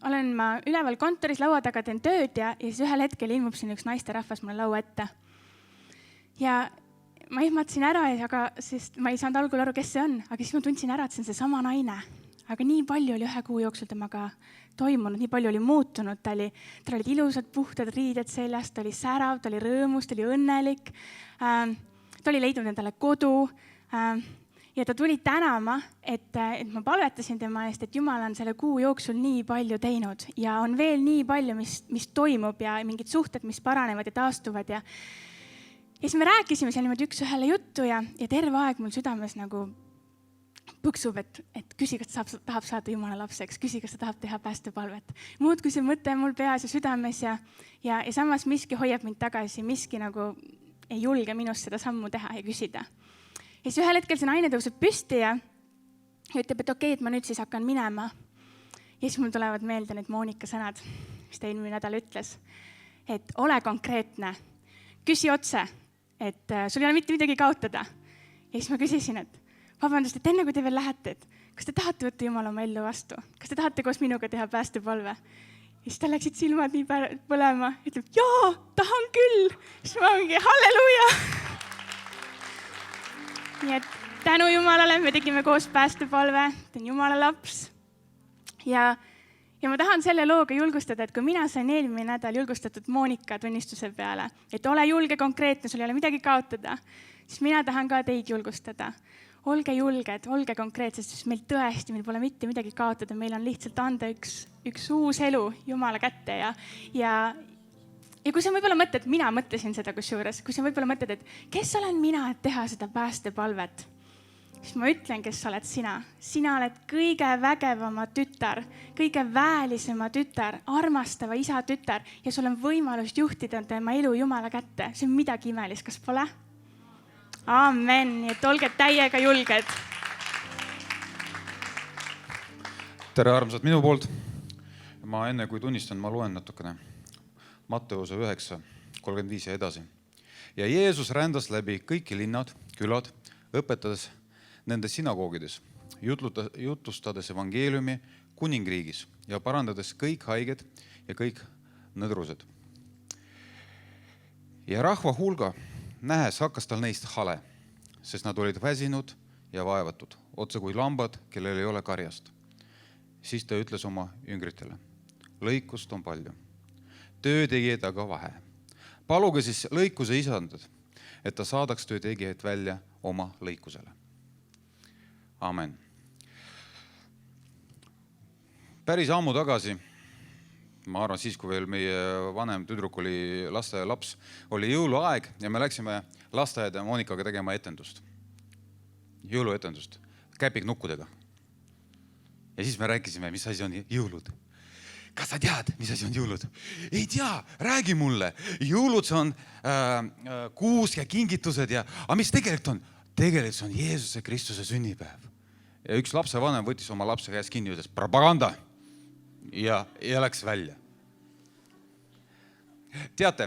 olen ma üleval kontoris laua taga teen tööd ja siis ühel hetkel ilmub siin üks naisterahvas mulle laua ette. Ja ma ihmatasin ära, sest ma ei saanud algul aru, kes see on, aga siis ma tundsin ära, et see on seesama naine. Aga nii palju oli 1 kuu jooksul temaga toimunud, nii palju oli muutunud. Tal olid ilusad puhtad riided seljas, ta oli särav, ta oli rõõmus, ta oli õnnelik. Ta oli leidnud endale kodu ja ta tuli tänama, et ma palvetasin tema eest, et Jumal on selle kuu jooksul nii palju teinud ja on veel nii palju, mis toimub ja mingid suhted, mis paranevad ja taastuvad. Ja siis me rääkisime seal niimoodi üks ühele juttu ja terve aeg mul südames nagu põksub, et küsi, kas ta tahab saada Jumala lapseks, küsi, kas ta tahab teha päästepalvet. Muudkui see mõte mul peas ja südames ja samas miski hoiab mind tagasi, miski nagu ei julge minust seda sammu teha ja küsida. Ja siis ühel hetkel see naine tõuseb püsti ja ütleb, et okei, et ma nüüd siis hakkan minema. Ja siis mul tulevad meelde need Moonika sõnad, mis ta eelmine nädal ütles, et ole konkreetne, küsi otse, et sul ei ole mitte midagi kaotada. Ja siis ma küsisin, et vabandust, et enne kui te veel lähete, et kas te tahate võtta Jumala oma ellu vastu? Kas te tahate koos minuga teha päästepalve? Ja siis ta läksid silmad nii põlema, ütleb, jaa, tahan küll. Siis ma mingi, halleluuja. Nii et tänu Jumalale me tegime koos päästepalve, ta on Jumala laps. Ja ma tahan selle looga julgustada, et kui mina sain eelmine nädal julgustatud Moonika tunnistuse peale, et ole julge konkreetne, sul ei ole midagi kaotada, siis mina tahan ka teid julgustada. Olge julged, olge konkreetsed, sest meil tõesti, meil pole mitte midagi kaotada, meil on lihtsalt anda üks uus elu Jumala kätte ja kui sa võib-olla mõtled, mina mõtlesin seda kusjuures, kui sa võib-olla mõtled, et kes olen mina, et teha seda päästepalvet, siis ma ütlen, kes oled sina. Sina oled kõige vägevama tütar, kõige väälisema tütar, armastava isa tütar ja sul on võimalus juhtida tema elu Jumala kätte. See on midagi imelist, kas pole? Amen, nii et olge täiega julged. Tere armsad minu poolt. Ma enne kui tunnistan, ma loen natukene Matteuse 9:35 ja edasi. Ja Jeesus rändas läbi kõiki linnad, külad, õpetades nende synagoogides, jutustades evangeeliumi kuningriigis ja parandades kõik haiged ja kõik nõdrused. Ja rahva hulga nähes hakkas tal neist hale, sest nad olid väsinud ja vaevatud, otse kui lambad, kellel ei ole karjast. Siis ta ütles oma jüngritele, lõikust on palju, töötegijaid aga vähe. Paluge siis lõikuse isandad, et ta saadaks töötegijaid välja oma lõikusele. Amen. Päris ammu tagasi, ma arvan siis, kui veel meie vanem tüdruk oli lasteaia laps, oli jõuluaeg ja me läksime lasteaeda Moonikaga tegema etendust. Jõuluetendust, käpiknukkudega. Ja siis me rääkisime, mis asi on jõulud. Kas sa tead, mis asi on jõulud? Ei tea, räägi mulle. Jõulud see on kuus ja kingitused ja, aga mis tegelikult on? Tegelikult see on Jeesuse Kristuse sünnipäev. Ja üks lapsevanem võttis oma lapse käest kinni ja ütles propaganda. Ja läks välja. Teate,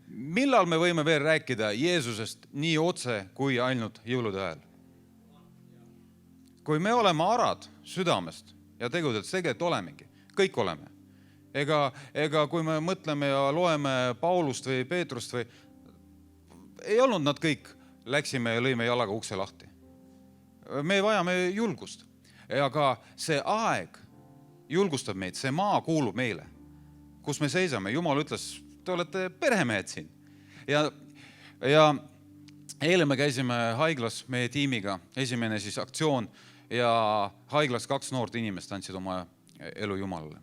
millal me võime veel rääkida Jeesusest nii otse kui ainult jõulude ajal? Kui me oleme arad südamest ja tegudelt, tegelikult olemegi, kõik oleme. Ega kui me mõtleme ja loeme Paulust või Peetrust või ei olnud nad kõik, läksime ja lõime jalaga ukse lahti. Me vajame julgust. Aga see aeg julgustab meid, see maa kuulub meile, kus me seisame. Jumal ütles, te olete peremehed siin. Ja eile me käisime haiglas meie tiimiga, esimene siis aktsioon ja haiglas 2 noort inimest andsid oma elu Jumalale.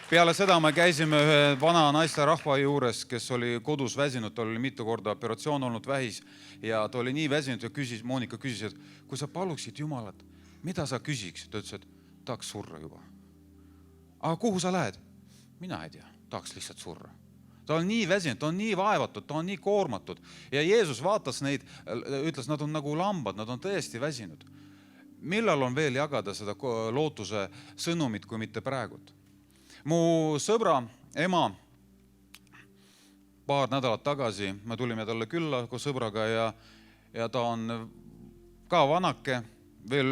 Peale seda me käisime ühe vana naiste rahva juures, kes oli kodus väsinud, ta oli mitu korda operatsioon olnud vähis ja ta oli nii väsinud ja Moonika küsis, et kui sa paluksid Jumalat, mida sa küsiksid? Ta ütles, et tahaks surra juba. Aga kuhu sa lähed? Mina ei tea, tahaks lihtsalt surra. Ta on nii väsinud, ta on nii vaevatud, ta on nii koormatud ja Jeesus vaatas neid, ütles, nad on nagu lambad, nad on tõesti väsinud. Millal on veel jagada seda lootuse sõnumit, kui mitte praegult? Mu sõbra ema paar nädalat tagasi, me tulime talle külla koos sõbraga ja ta on ka vanake, veel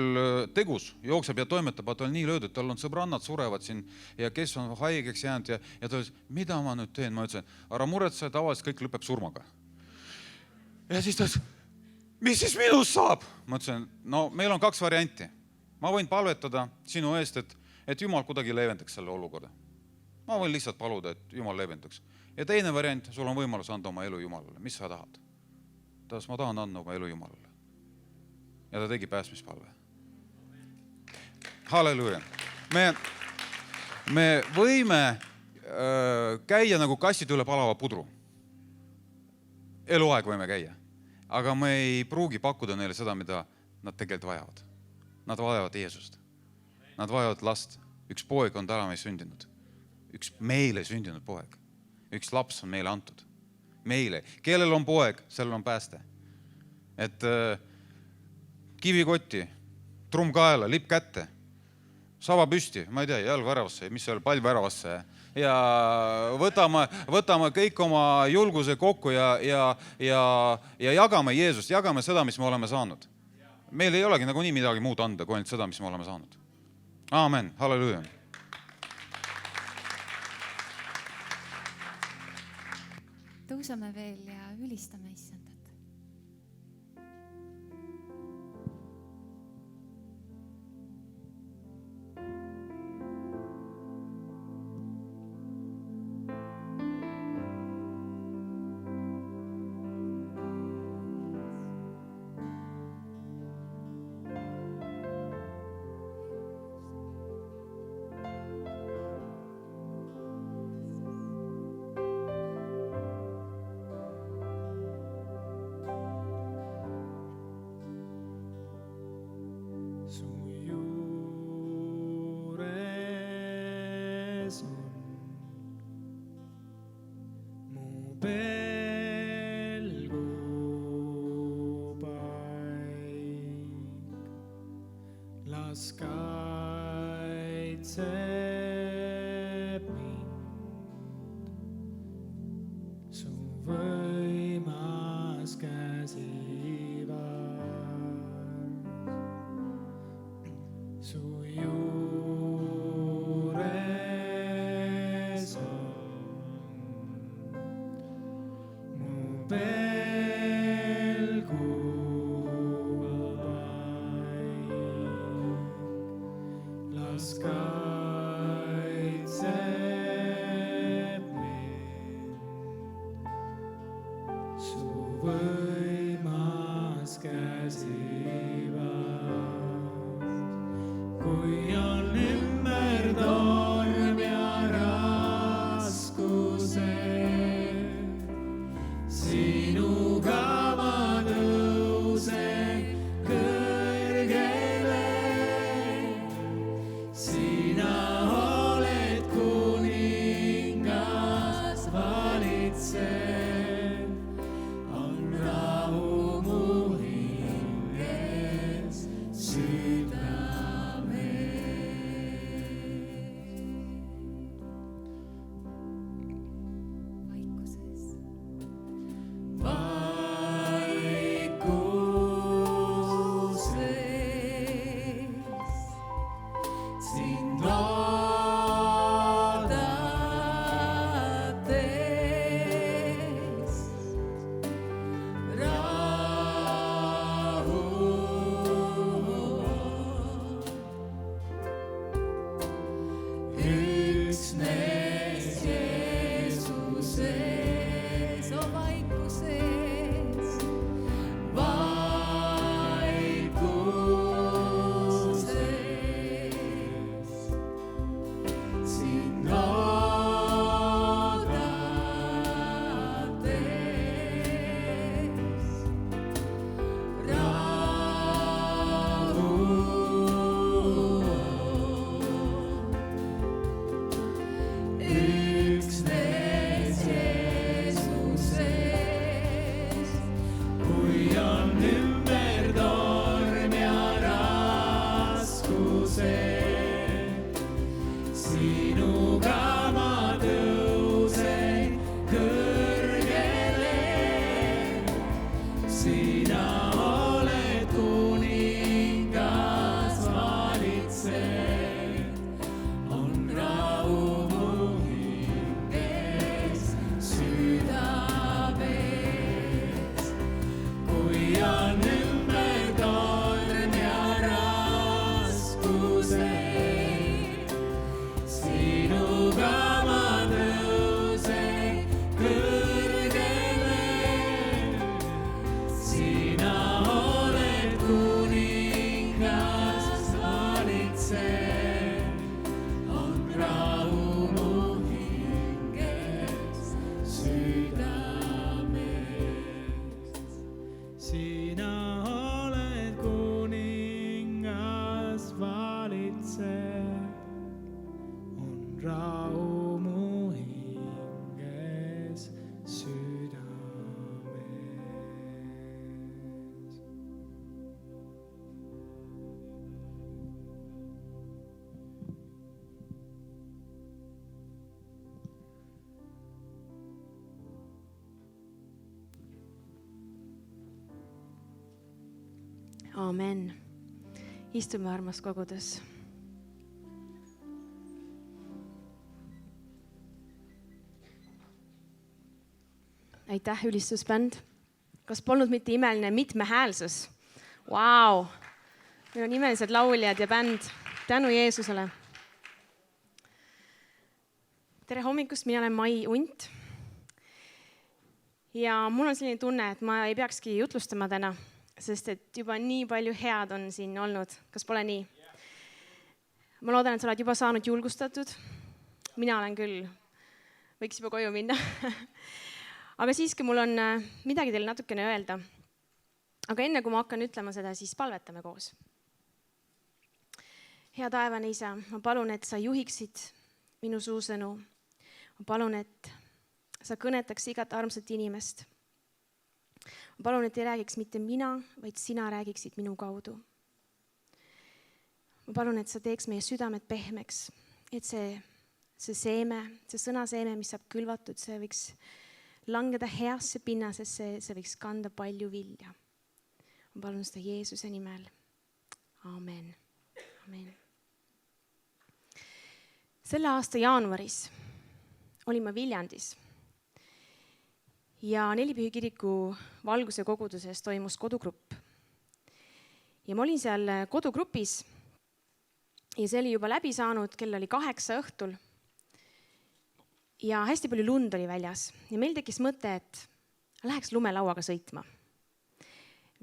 tegus, jookseb ja toimetab, ta on nii löödud, tal on sõbrannad surevad siin ja kes on haigeks jäänud ja ta ütles, mida ma nüüd teen? Ma ütlesin, ära muretse, tavaliselt kõik lõpeb surmaga. Ja siis ta ütles, mis siis minust saab? Ma ütlesin, no meil on 2 varianti. Ma võin palvetada sinu eest, et Jumal kuidagi leevendaks selle olukorda. Ma võin lihtsalt paluda, et Jumal leevendaks. Ja teine variant, sul on võimalus anda oma elu Jumalale. Mis sa tahad? Ta ütles, ma tahan anda oma elu Jumalale. Ja ta tegi pääsmispalve. Halleluja. Me võime käia nagu kassid üle palava pudru. Eluaeg võime käia. Aga me ei pruugi pakkuda neile seda, mida nad tegelikult vajavad. Nad vajavad Jeesust. Nad vajavad last. Üks poeg on täna meil sündinud. Üks meile sündinud poeg. Üks laps on meile antud. Meile. Kellel on poeg, sellel on pääste. Et kivikotti, trumm kaela, lipp kätte, saba püsti, ma ei tea, jalg väravasse, mis seal pall väravasse. Ja võtame kõik oma julguse kokku ja jagame Jeesust, jagame seda, mis me oleme saanud. Meil ei olegi nagu nii midagi muud anda, kui ainult seda, mis me oleme saanud. Aamen, halleluja. Tõusame veel ja ülistame Issandat. Las kaitseb mind su võimas käsivarr. Su juures on mu pelgu. Las kaitseb mind su võimas käsivarr. Kui on ümber torm ja raskused, sinuga ma tõusen kõrgele. Sina oled kuningas, valitsed, on rahu mu hinges südames. Aamen. Istume, armas kogudus. Aitäh, ülistusbänd. Kas polnud mitte imeline mitmehäälsus? Vau! Meil on imelised lauljad ja bänd. Tänu Jeesusele. Tere hommikust, mina olen Mai Unt. Ja mul on selline tunne, et ma ei peakski jutlustama täna, sest et juba nii palju head on siin olnud. Kas pole nii? Ma loodan, et sa oled juba saanud julgustatud. Mina olen küll. Võiks juba koju minna. Aga siiski mul on midagi teile natukene öelda. Aga enne kui ma hakkan ütlema seda, siis palvetame koos. Hea taevane Isa, ma palun, et sa juhiksid minu suusõnu. Ma palun, et sa kõnetaks igat armsat inimest. Ma palun, et ei räägiks mitte mina, vaid sina räägiksid minu kaudu. Ma palun, et sa teeks meie südamed pehmeks, et see seeme, see sõnaseeme, mis saab külvatud, see võiks langeda heasse pinnasesse, see võiks kanda palju vilja. Ma palun seda Jeesuse nimel. Aamen. Amen. Selle aasta jaanuaris olin ma Viljandis ja Nelipühi kiriku Valguse koguduses toimus kodugrupp. Ja ma olin seal kodugrupis ja see oli juba läbi saanud, kell oli 8 õhtul ja hästi palju lund oli väljas ja meil tekkis mõte, et läheks lumelauaga sõitma.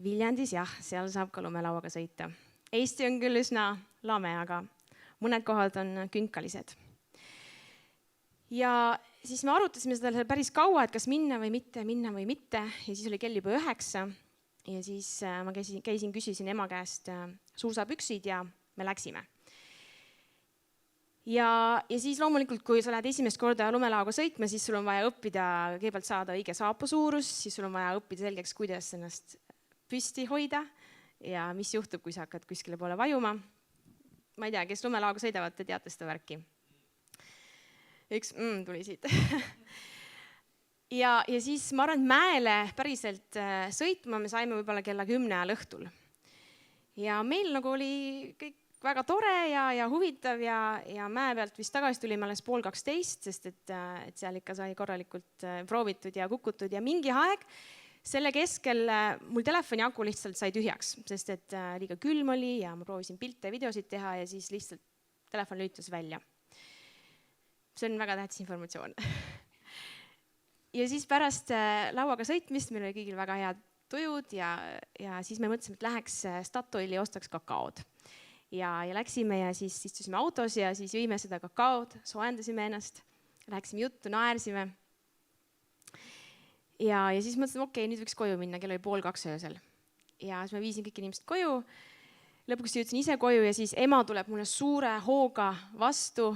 Viljandis, jah, seal saab ka lumelauaga sõita. Eesti on küll üsna lame, aga mõned kohad on künkalised. Ja siis me arutasime seda päris kaua, et kas minna või mitte. Ja siis oli kell juba 9 ja siis ma küsisin ema käest suusapüksid ja me läksime. Ja siis loomulikult, kui sa lähed esimest korda lumelauaga sõitma, siis sul on vaja õppida, kõigepealt saada õige saapu suurus, siis sul on vaja õppida selgeks, kuidas ennast püsti hoida ja mis juhtub, kui sa hakkad kuskile poole vajuma. Ma ei tea, kes lumelauaga sõidavad, te teate seda värki. Üks tuli siit. Ja siis ma arvan, et mäele päriselt sõitma me saime võib-olla kella 10 ajal õhtul. Ja meil nagu oli kõik väga tore ja huvitav ja mäe pealt vist tagasi tulime alles 11:30, sest et seal ikka sai korralikult proovitud ja kukutud ja mingi aeg selle keskel mul telefoni aku lihtsalt sai tühjaks, sest et liiga külm oli ja ma proovisin pilte ja videosid teha ja siis lihtsalt telefon lülitus välja. See on väga tähtis informatsioon. Ja siis pärast lauaga sõitmist meil oli kõigil väga head tujud ja siis me mõtlesime, et läheks Statoili ja ostaks kakaod. Ja läksime ja siis istusime autos ja siis jõime seda kakaod, soojendasime ennast, läheksime juttu, naersime. Ja siis mõtlesin, okei, nüüd võiks koju minna, kell oli 1:30 öösel. Ja siis ma viisin kõik inimesed koju. Lõpuks jõudsin ise koju ja siis ema tuleb mulle suure hooga vastu.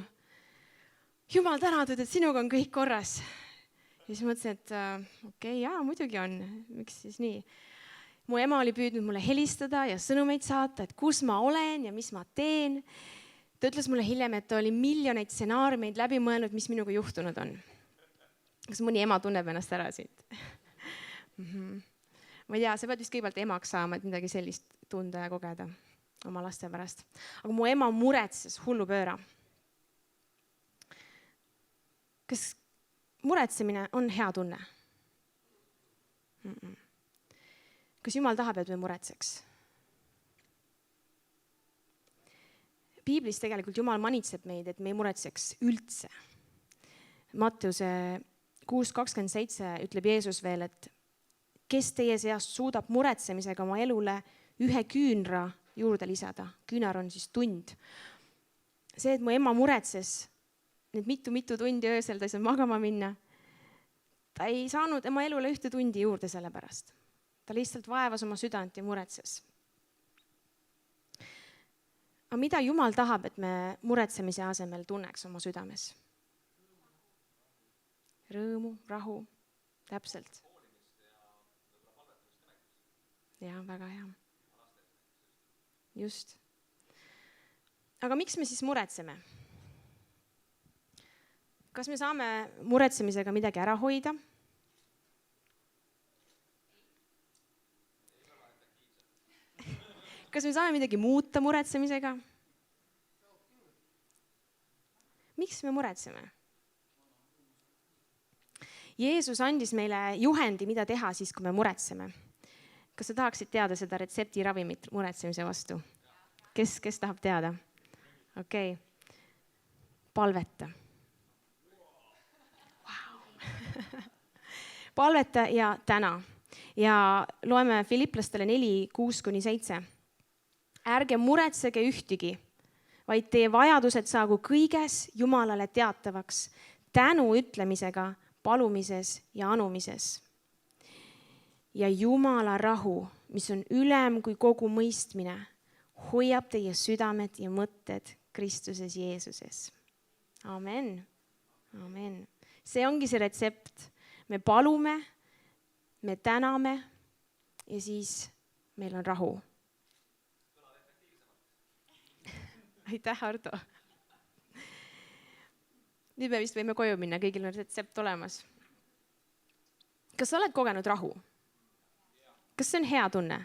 Jumal tänatud, et sinuga on kõik korras. Ja siis mõtlesin, et okei, jaa, muidugi on. Miks siis nii? Mu ema oli püüdnud mulle helistada ja sõnumeid saata, et kus ma olen ja mis ma teen. Ta ütles mulle hiljem, et ta oli miljoneid stsenaariumeid läbi mõelnud, mis minuga juhtunud on. Kas mõni ema tunneb ennast ära siit? Ma ei tea, sa pead vist kõigepealt emaks saama, et midagi sellist tunda ja kogeda oma laste pärast. Aga mu ema muretses hullu pööra. Kas muretsemine on hea tunne? Kas Jumal tahab, et me muretseks? Piiblis tegelikult Jumal manitseb meid, et me ei muretseks üldse. Matteuse 6:27 ütleb Jeesus veel, et kes teie seast suudab muretsemisega oma elule ühe küünra juurde lisada. Küünar on siis tund. See, et mu ema muretses need mitu tundi öösel, ta ei saa magama minna. Ta ei saanud ema elule ühte tundi juurde selle pärast. Ta lihtsalt vaevas oma südant ja muretses. Aga mida Jumal tahab, et me muretsemise asemel tunneks oma südames? Rõõmu, rahu, täpselt. Ja, väga hea. Just. Aga miks me siis muretseme? Kas me saame muretsemisega midagi ära hoida? kas me saame midagi muuta muretsemisega? Miks me muretseme? Jeesus andis meile juhendi, mida teha siis, kui me muretseme. Kas sa tahaksid teada seda retseptiravimit muretsemise vastu? Kes tahab teada? Okei. Palveta. Wow. Palveta ja täna. Ja loeme Filiplastele 4:6-7. Ärge muretsege ühtegi, vaid teie vajadused saagu kõiges Jumalale teatavaks, tänu ütlemisega, palumises ja anumises. Ja Jumala rahu, mis on ülem kui kogu mõistmine, hoiab teie südamed ja mõtted Kristuses Jeesuses. Amen. Amen. See ongi see retsept. Me palume, me täname ja siis meil on rahu. Aitäh, Ardo. Nüüd me vist võime koju minna, kõigil on retsept olemas. Kas sa oled kogenud rahu? Kas see on hea tunne?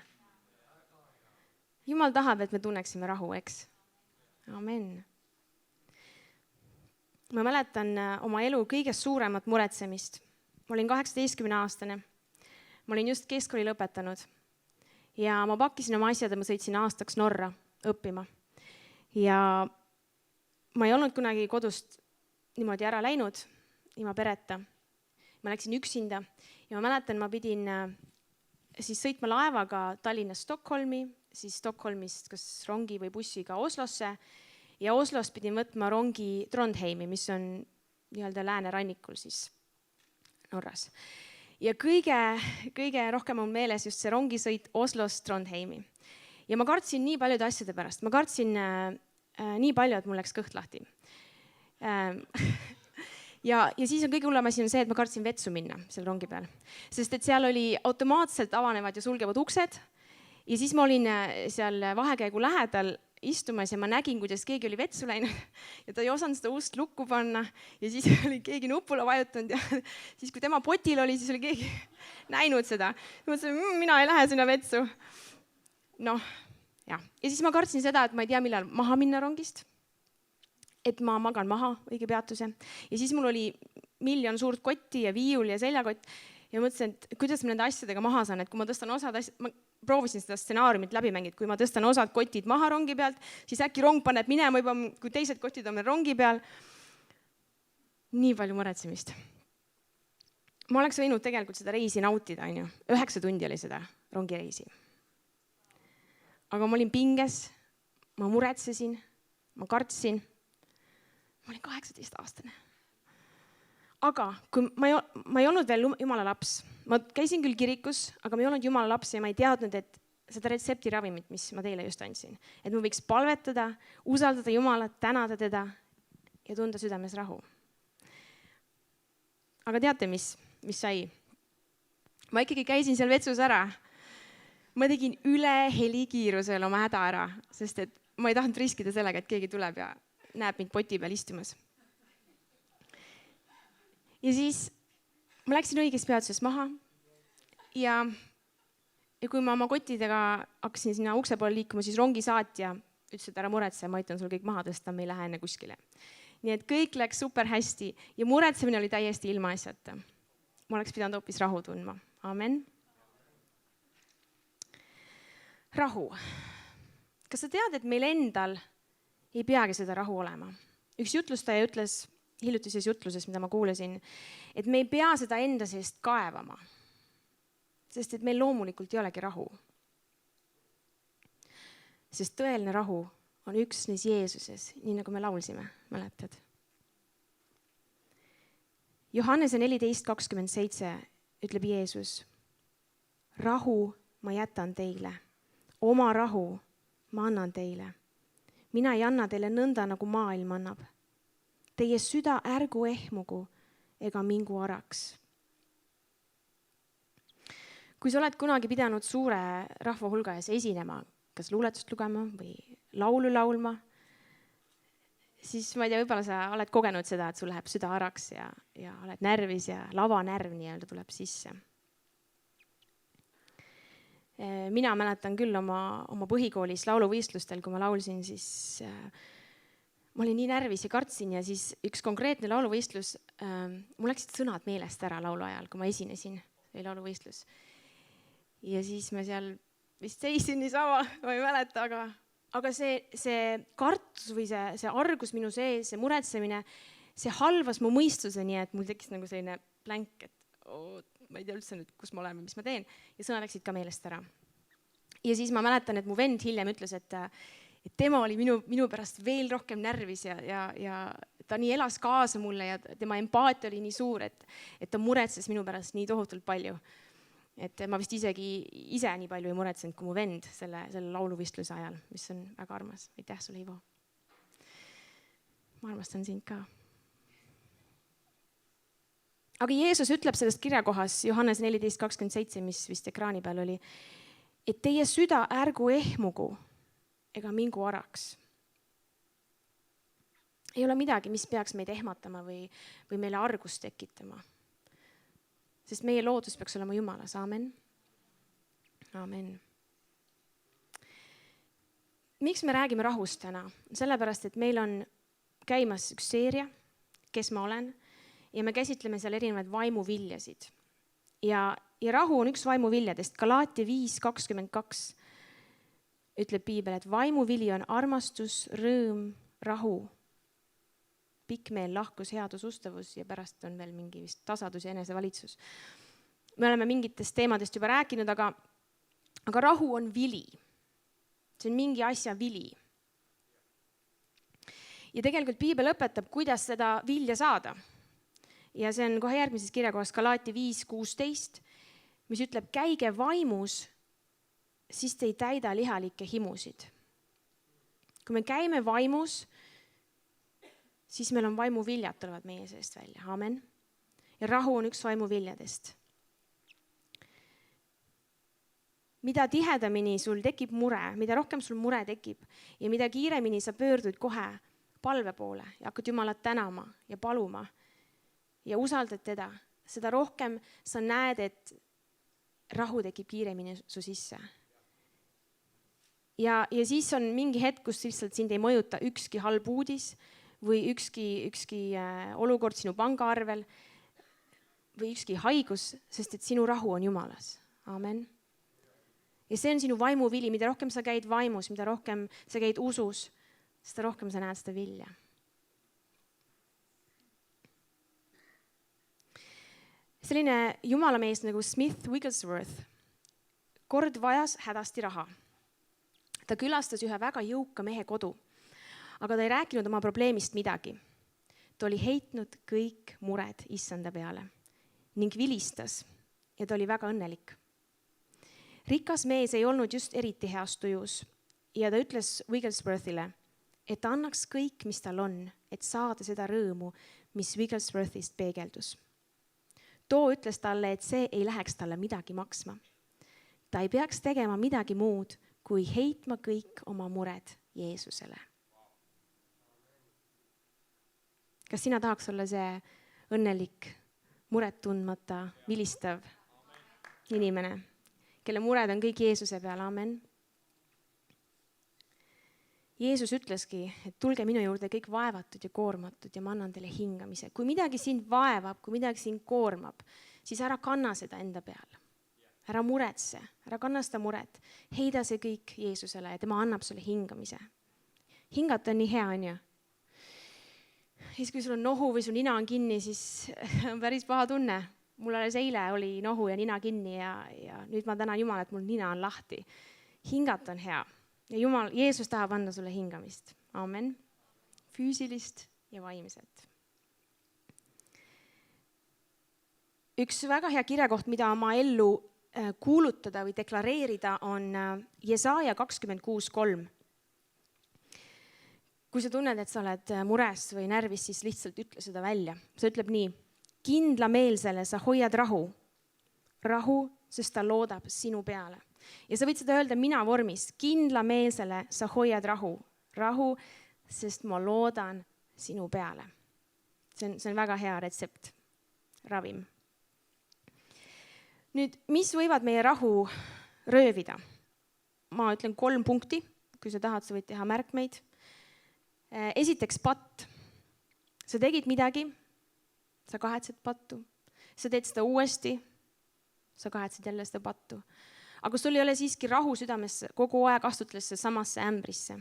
Jumal tahab, et me tunneksime rahu, eks? Amen. Ma mäletan oma elu kõigest suuremat muretsemist. Ma olin 18-aastane. Ma olin just keskkooli lõpetanud. Ja ma pakkisin oma asjad ja ma sõitsin aastaks Norra õppima. Ja ma ei olnud kunagi kodust niimoodi ära läinud, ilma pereta. Ma läksin üksinda ja ma mäletan, ma pidin siis sõitma laevaga Tallinnast Stockholmi, siis Stockholmist kas rongi või bussiga Oslosse ja Oslost pidin võtma rongi Trondheimi, mis on nii-öelda läänerannikul siis Norras. Ja kõige rohkem on meeles just see rongisõit Oslost Trondheimi. Ja ma kartsin nii paljude asjade pärast. Ma kartsin nii palju, et mul läks kõht lahti. Ja siis on kõige hullem asi on see, et ma kartsin vetsu minna seal rongi peal. Sest et seal oli automaatselt avanevad ja sulgevad uksed. Ja siis ma olin seal vahekäigu lähedal istumas ja ma nägin, kuidas keegi oli vetsu läinud ja ta ei osanud seda ust lukku panna ja siis oli keegi nupule vajutanud ja siis, kui tema potil oli, siis oli keegi näinud seda. Mõtlesin, mina ei lähe sinna vetsu. Noh, jah. Ja siis ma kartsin seda, et ma ei tea, millal maha minna rongist, et ma magan maha õige peatuse. Ja siis mul oli 1 miljon suurt kotti ja viiul ja seljakott ja mõtlesin, et kuidas ma nende asjadega maha saan, et kui ma tõstan osad asjad, ma proovisin seda stsenaariumit läbi mängida, kui ma tõstan osad kotid maha rongi pealt, siis äkki rong paneb minema juba, kui teised kotid on meil rongi peal. Nii palju muretsemist. Ma oleks võinud tegelikult seda reisi nautida, 9 tundi oli seda rongireisi. Aga ma olin pinges, ma muretsesin, ma kartsin. Ma olin 18-aastane. Aga kui ma ei olnud veel Jumala laps, ma käisin küll kirikus, aga ma ei olnud Jumala laps ja ma ei teadnud, et seda retseptiravimit, mis ma teile just andsin, et ma võiks palvetada, usaldada Jumalat, tänada teda ja tunda südames rahu. Aga teate, mis sai? Ma ikkagi käisin seal vetsus ära. Ma tegin üle helikiirusel oma häda ära, sest et ma ei tahtnud riskida sellega, et keegi tuleb ja näeb mind poti peal istumas. Ja siis ma läksin õiges peatuses maha ja kui ma oma kottidega hakkasin sinna ukse poole liikuma, siis rongisaatja ütles, et ära muretse, ma aitan sul kõik maha tõsta, me ei lähe enne kuskile. Nii et kõik läks super hästi ja muretsemine oli täiesti ilma asjata. Ma oleks pidanud hoopis rahu tundma. Amen. Rahu. Kas sa tead, et meil endal ei peagi seda rahu olema? Üks jutlustaja ütles hiljutises jutluses, mida ma kuulasin, et me ei pea seda enda seest kaevama, sest et meil loomulikult ei olegi rahu. Sest tõeline rahu on üksnes Jeesuses, nii nagu me laulsime, mäletad? Johannese 14:27 ütleb Jeesus, rahu ma jätan teile, oma rahu ma annan teile. Mina ei anna teile nõnda, nagu maailm annab. Teie süda ärgu ehmugu ega mingu araks. Kui sa oled kunagi pidanud suure rahva hulga ees esinema, kas luuletust lugema või laulu laulma, siis ma ei tea, võib-olla sa oled kogenud seda, et sul läheb süda araks ja oled närvis ja lavanärv nii-öelda tuleb sisse. mina mäletan küll oma põhikoolis lauluvõistlustel, kui ma laulsin, siis ma olin nii närvis ja kartsin ja siis üks konkreetne lauluvõistlus, mul läksid sõnad meelest ära laulu ajal, kui ma esinesin, oli lauluvõistlus. Ja siis ma seal vist seisin niisama, ma ei mäleta, aga see kartus või see argus minu sees, see muretsemine, see halvas mu mõistuse, nii et mul tekkis nagu selline plänk, et ma ei tea üldse nüüd, kus ma olen või mis ma teen. Ja sõnad läksid ka meelest ära. Ja siis ma mäletan, et mu vend hiljem ütles, et tema oli minu pärast veel rohkem närvis ja ta nii elas kaasa mulle ja tema empaatia oli nii suur, et ta muretses minu pärast nii tohutult palju. Et ma vist isegi ise nii palju ei muretsenud kui mu vend selle lauluvõistluse ajal, mis on väga armas. Aitäh sulle, Ivo. Ma armastan sind ka. Aga Jeesus ütleb sellest kirjakohas Johannes 14:27, mis vist ekraani peal oli, et teie süda ärgu ehmugu ega mingu araks. Ei ole midagi, mis peaks meid ehmatama või meile argust tekitama. Sest meie loodus peaks olema Jumalas. Aamen. Aamen. Miks me räägime rahust täna? Sellepärast, et meil on käimas üks seeria, kes ma olen, ja me käsitleme seal erinevaid vaimuviljasid. Ja rahu on üks vaimuviljadest. Galaati 5:22 ütleb Piibel, et vaimuvili on armastus, rõõm, rahu, pikmeel, lahkus, headus, ustavus ja pärast on veel mingi vist tasadus ja enesevalitsus. Me oleme mingitest teemadest juba rääkinud, aga rahu on vili. See on mingi asja vili. Ja tegelikult Piibel õpetab, kuidas seda vilja saada. Ja see on kohe järgmises kirjakohas Galaati 5:16, mis ütleb, käige vaimus, siis te ei täida lihalikke himusid. Kui me käime vaimus, siis meil on vaimuviljad tulevad meie seest välja. Amen. Ja rahu on üks vaimuviljadest. Mida tihedamini sul tekib mure, mida rohkem sul mure tekib ja mida kiiremini sa pöördud kohe palve poole ja hakkad Jumalat tänama ja paluma ja usaldad teda, seda rohkem sa näed, et rahu tekib kiiremini su sisse. Ja siis on mingi hetk, kus lihtsalt sind ei mõjuta ükski halb uudis või ükski olukord sinu pangaarvel või ükski haigus, sest et sinu rahu on Jumalas. Amen. Ja see on sinu vaimuvili, mida rohkem sa käid vaimus, mida rohkem sa käid usus, seda rohkem sa näed seda vilja. Selline jumalamees nagu Smith Wigglesworth kord vajas hädasti raha. Ta külastas ühe väga jõuka mehe kodu, aga ta ei rääkinud oma probleemist midagi. Ta oli heitnud kõik mured issanda peale ning vilistas ja ta oli väga õnnelik. Rikas mees ei olnud just eriti heas tujus ja ta ütles Wigglesworthile, et ta annaks kõik, mis tal on, et saada seda rõõmu, mis Wigglesworthist peegeldus. Too ütles talle, et see ei läheks talle midagi maksma. Ta ei peaks tegema midagi muud, kui heitma kõik oma mured Jeesusele. Kas sina tahaks olla see õnnelik, muret tundmata, vilistav inimene, kelle mured on kõik Jeesuse peal? Amen. Jeesus ütleski, et tulge minu juurde kõik vaevatud ja koormatud ja ma annan teile hingamise. Kui midagi sind vaevab, kui midagi sind koormab, siis ära kanna seda enda peal. Ära muretse, ära kanna seda muret. Heida see kõik Jeesusele ja tema annab sulle hingamise. Hingata on nii hea, on ju? Siis kui sul on nohu või sul nina on kinni, siis on päris paha tunne. Mul alles eile oli nohu ja nina kinni ja nüüd ma tänan Jumal, et mul nina on lahti. Hingata on hea. Ja Jumal, Jeesus tahab anda sulle hingamist. Amen. Füüsilist ja vaimset. Üks väga hea kirjakoht, mida oma ellu kuulutada või deklareerida, on Jesaja 26:3. Kui sa tunned, et sa oled mures või närvis, siis lihtsalt ütle seda välja. See ütleb nii, kindlameelsele sa hoiad rahu. Rahu, sest ta loodab sinu peale. Ja sa võid seda öelda mina vormis, kindlameelsele sa hoiad rahu. Rahu, sest ma loodan sinu peale. See on väga hea retsept, ravim. Nüüd, mis võivad meie rahu röövida. Ma ütlen 3 punkti, kui sa tahad, sa võid teha märkmeid. Esiteks patt. Sa tegid midagi, sa kahetsed pattu. Sa teed seda uuesti, sa kahetsed jälle seda pattu. Aga sul ei ole siiski rahu südamesse, kogu aeg astutles see samasse ämbrisse.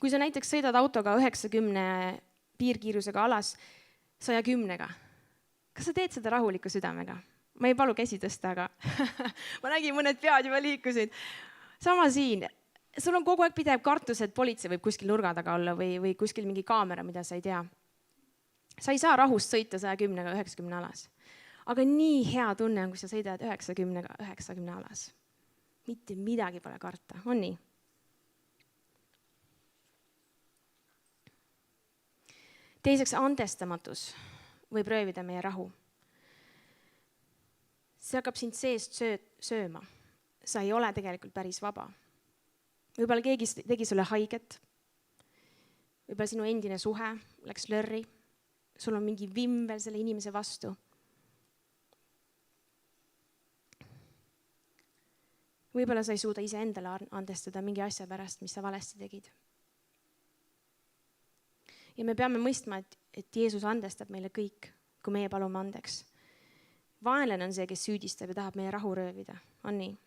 Kui sa näiteks sõidad autoga 90 piirkiirusega alas 110-ga, kas sa teed seda rahuliku südamega? Ma ei palu käsi tõsta, aga ma nägin, mõned pead juba liikusid. Sama siin, sul on kogu aeg pidev kartus, et politsei võib kuskil nurga taga olla või kuskil mingi kaamera, mida sa ei tea. Sa ei saa rahust sõita 110-ga 90 alas. Aga nii hea tunne on, kui sa sõidad 90-ga 90 alas. Mitte midagi pole karta, on nii? Teiseks, andestamatus võib röövida meie rahu. See hakkab sind seest sööma. Sa ei ole tegelikult päris vaba. Võib-olla keegi tegi sulle haiget. Võib-olla sinu endine suhe läks lörri. Sul on mingi vimm veel selle inimese vastu. Võib-olla sa ei suuda ise endale andestada mingi asja pärast, mis sa valesti tegid. Ja me peame mõistma, et Jeesus andestab meile kõik, kui meie palume andeks. Vaenlane on see, kes süüdistab ja tahab meie rahu röövida. On nii?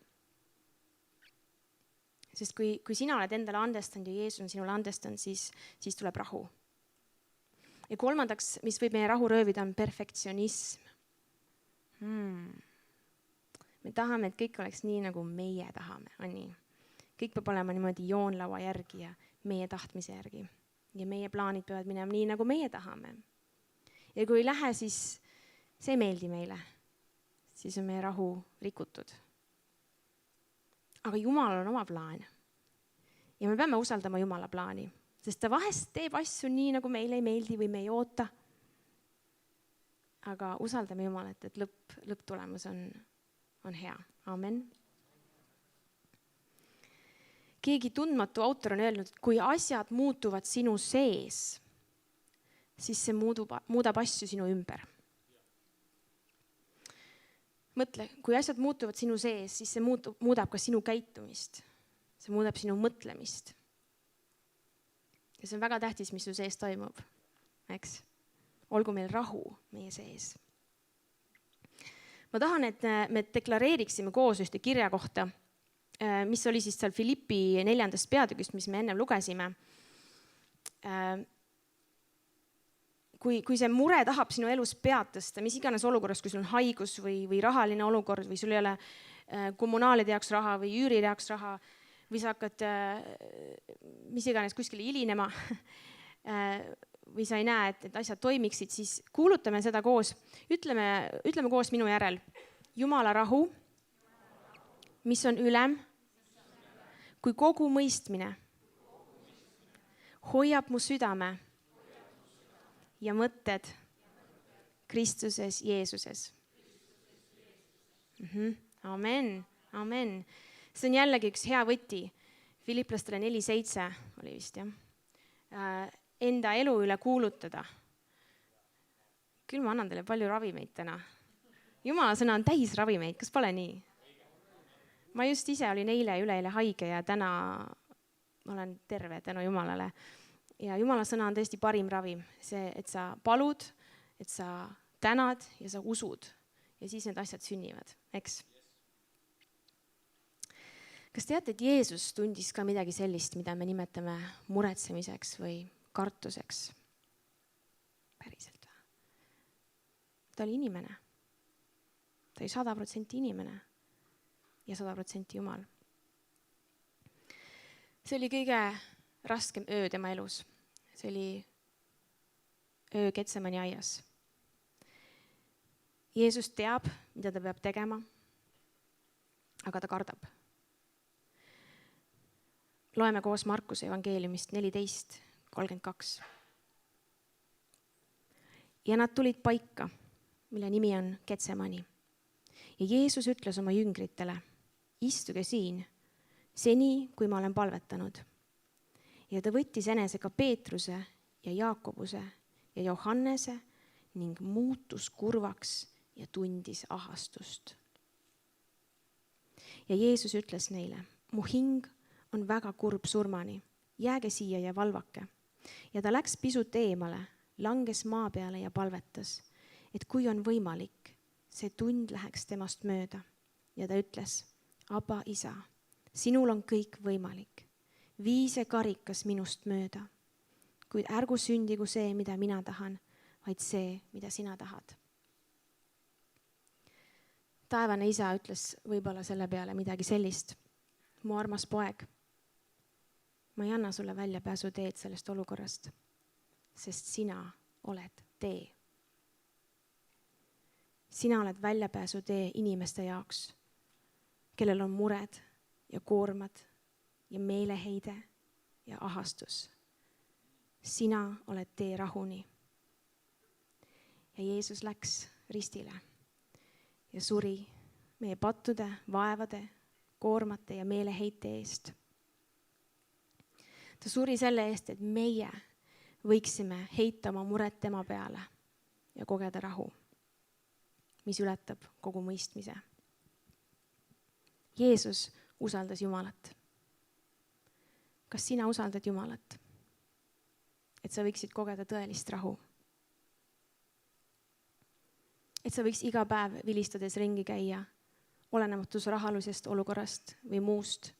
Sest kui sina oled endale andestanud ja Jeesus on sinule andestanud, siis tuleb rahu. Ja kolmandaks, mis võib meie rahu röövida, on perfektsionism. Me tahame, et kõik oleks nii, nagu meie tahame. On nii? Kõik peab olema niimoodi joonlaua järgi ja meie tahtmise järgi. Ja meie plaanid peavad minema nii, nagu meie tahame. Ja kui ei lähe, siis see ei meeldi meile. Siis on meie rahu rikutud. Aga Jumal on oma plaan. Ja me peame usaldama Jumala plaani. Sest ta vahest teeb asju nii, nagu meile ei meeldi või me ei oota. Aga usaldame Jumalat, et lõpptulemus on hea. Amen. Keegi tundmatu autor on öelnud, et kui asjad muutuvad sinu sees, siis see muudab asju sinu ümber. Mõtle, kui asjad muutuvad sinu sees, siis see muudab ka sinu käitumist. See muudab sinu mõtlemist. Ja see on väga tähtis, mis su sees toimub. Eks? Olgu meil rahu meie sees. Ma tahan, et me deklareeriksime koos ühte kirja kohta, mis oli siis seal Filippi 4. peatükist, mis me enne lugesime. Kui see mure tahab sinu elus pead tõsta, mis iganes olukorras, kui sul on haigus või rahaline olukord või sul ei ole kommunaalide jaoks raha või üüride jaoks raha või sa hakkad mis iganes kuskile hilinema või sa ei näe, et asjad toimiksid, siis kuulutame seda koos. Ütleme koos minu järel. Jumala rahu, mis on ülem, kui kogu mõistmine hoiab mu südame ja mõtted Kristuses Jeesuses. Amen, amen. See on jällegi üks hea võti. Filiplastele 4.7 oli vist, jah. Enda elu üle kuulutada. Küll ma annan teile palju ravimeid täna. Jumala sõna on täis ravimeid, kas pole nii? Ma just ise olin eile ja üleeile haige ja täna olen terve tänu Jumalale. Ja Jumala sõna on tõesti parim ravim. See, et sa palud, et sa tänad ja sa usud. Ja siis need asjad sünnivad, eks? Kas teate, et Jeesus tundis ka midagi sellist, mida me nimetame muretsemiseks või kartuseks? Päriselt või? Ta oli inimene. Ta oli 100% inimene ja 100% Jumal. See oli kõige raskem öö tema elus. See oli öö Getsemani aias. Jeesus teab, mida ta peab tegema, aga ta kardab. Loeme koos Markuse evangeeliumist 14.32. Ja nad tulid paika, mille nimi on Getsemani. Ja Jeesus ütles oma jüngritele, istuge siin, seni kui ma olen palvetanud. Ja ta võttis enesega Peetruse ja Jaakobuse ja Johannese ning muutus kurvaks ja tundis ahastust. ja Jeesus ütles neile, mu hing on väga kurb surmani, jääge siia ja valvake. Ja ta läks pisut eemale, langes maa peale ja palvetas, et kui on võimalik, see tund läheks temast mööda. Ja ta ütles, Abba, isa, sinul on kõik võimalik. Vii see karikas minust mööda, kuid ärgu sündigu see, mida mina tahan, vaid see, mida sina tahad. Taevane isa ütles võib-olla selle peale midagi sellist. Mu armas poeg, ma ei anna sulle väljapääsu teed sellest olukorrast, sest sina oled tee. Sina oled väljapääsu tee inimeste jaoks, kellel on mured ja koormad ja meeleheide ja ahastus. Sina oled tee rahuni. Ja Jeesus läks ristile ja suri meie pattude, vaevade, koormate ja meeleheite eest. Ta suri selle eest, et meie võiksime heita oma mured tema peale ja kogeda rahu, mis ületab kogu mõistmise. Jeesus usaldas Jumalat. Kas sina usaldad Jumalat? Et sa võiksid kogeda tõelist rahu. Et sa võiks iga päev vilistades ringi käia, olenematus rahalusest olukorrast või muust,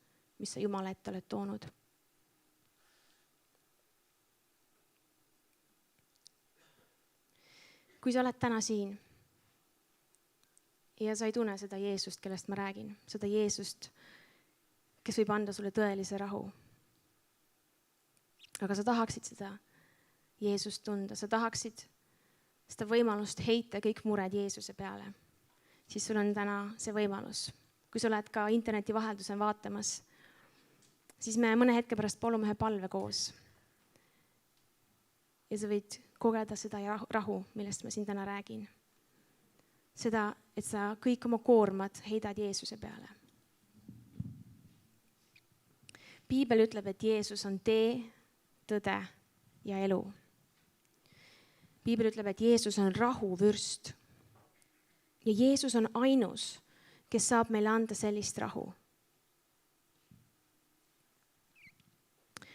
mis sa Jumala ette oled toonud. Kui sa oled täna siin ja sa ei tunne seda Jeesust, kellest ma räägin, seda Jeesust, kes võib anda sulle tõelise rahu. Aga sa tahaksid seda Jeesust tunda, sa tahaksid seda võimalust heita kõik mured Jeesuse peale, siis sul on täna see võimalus. Kui sa oled ka interneti vaheldusel vaatamas, siis me mõne hetke pärast palume ühe palve koos. Ja sa võid kogeda seda rahu, millest ma siin täna räägin. Seda, et sa kõik oma koormad heidad Jeesuse peale. Piibel ütleb, et Jeesus on tee, tõde ja elu. Piibel ütleb, et Jeesus on rahuvürst. Ja Jeesus on ainus, kes saab meile anda sellist rahu.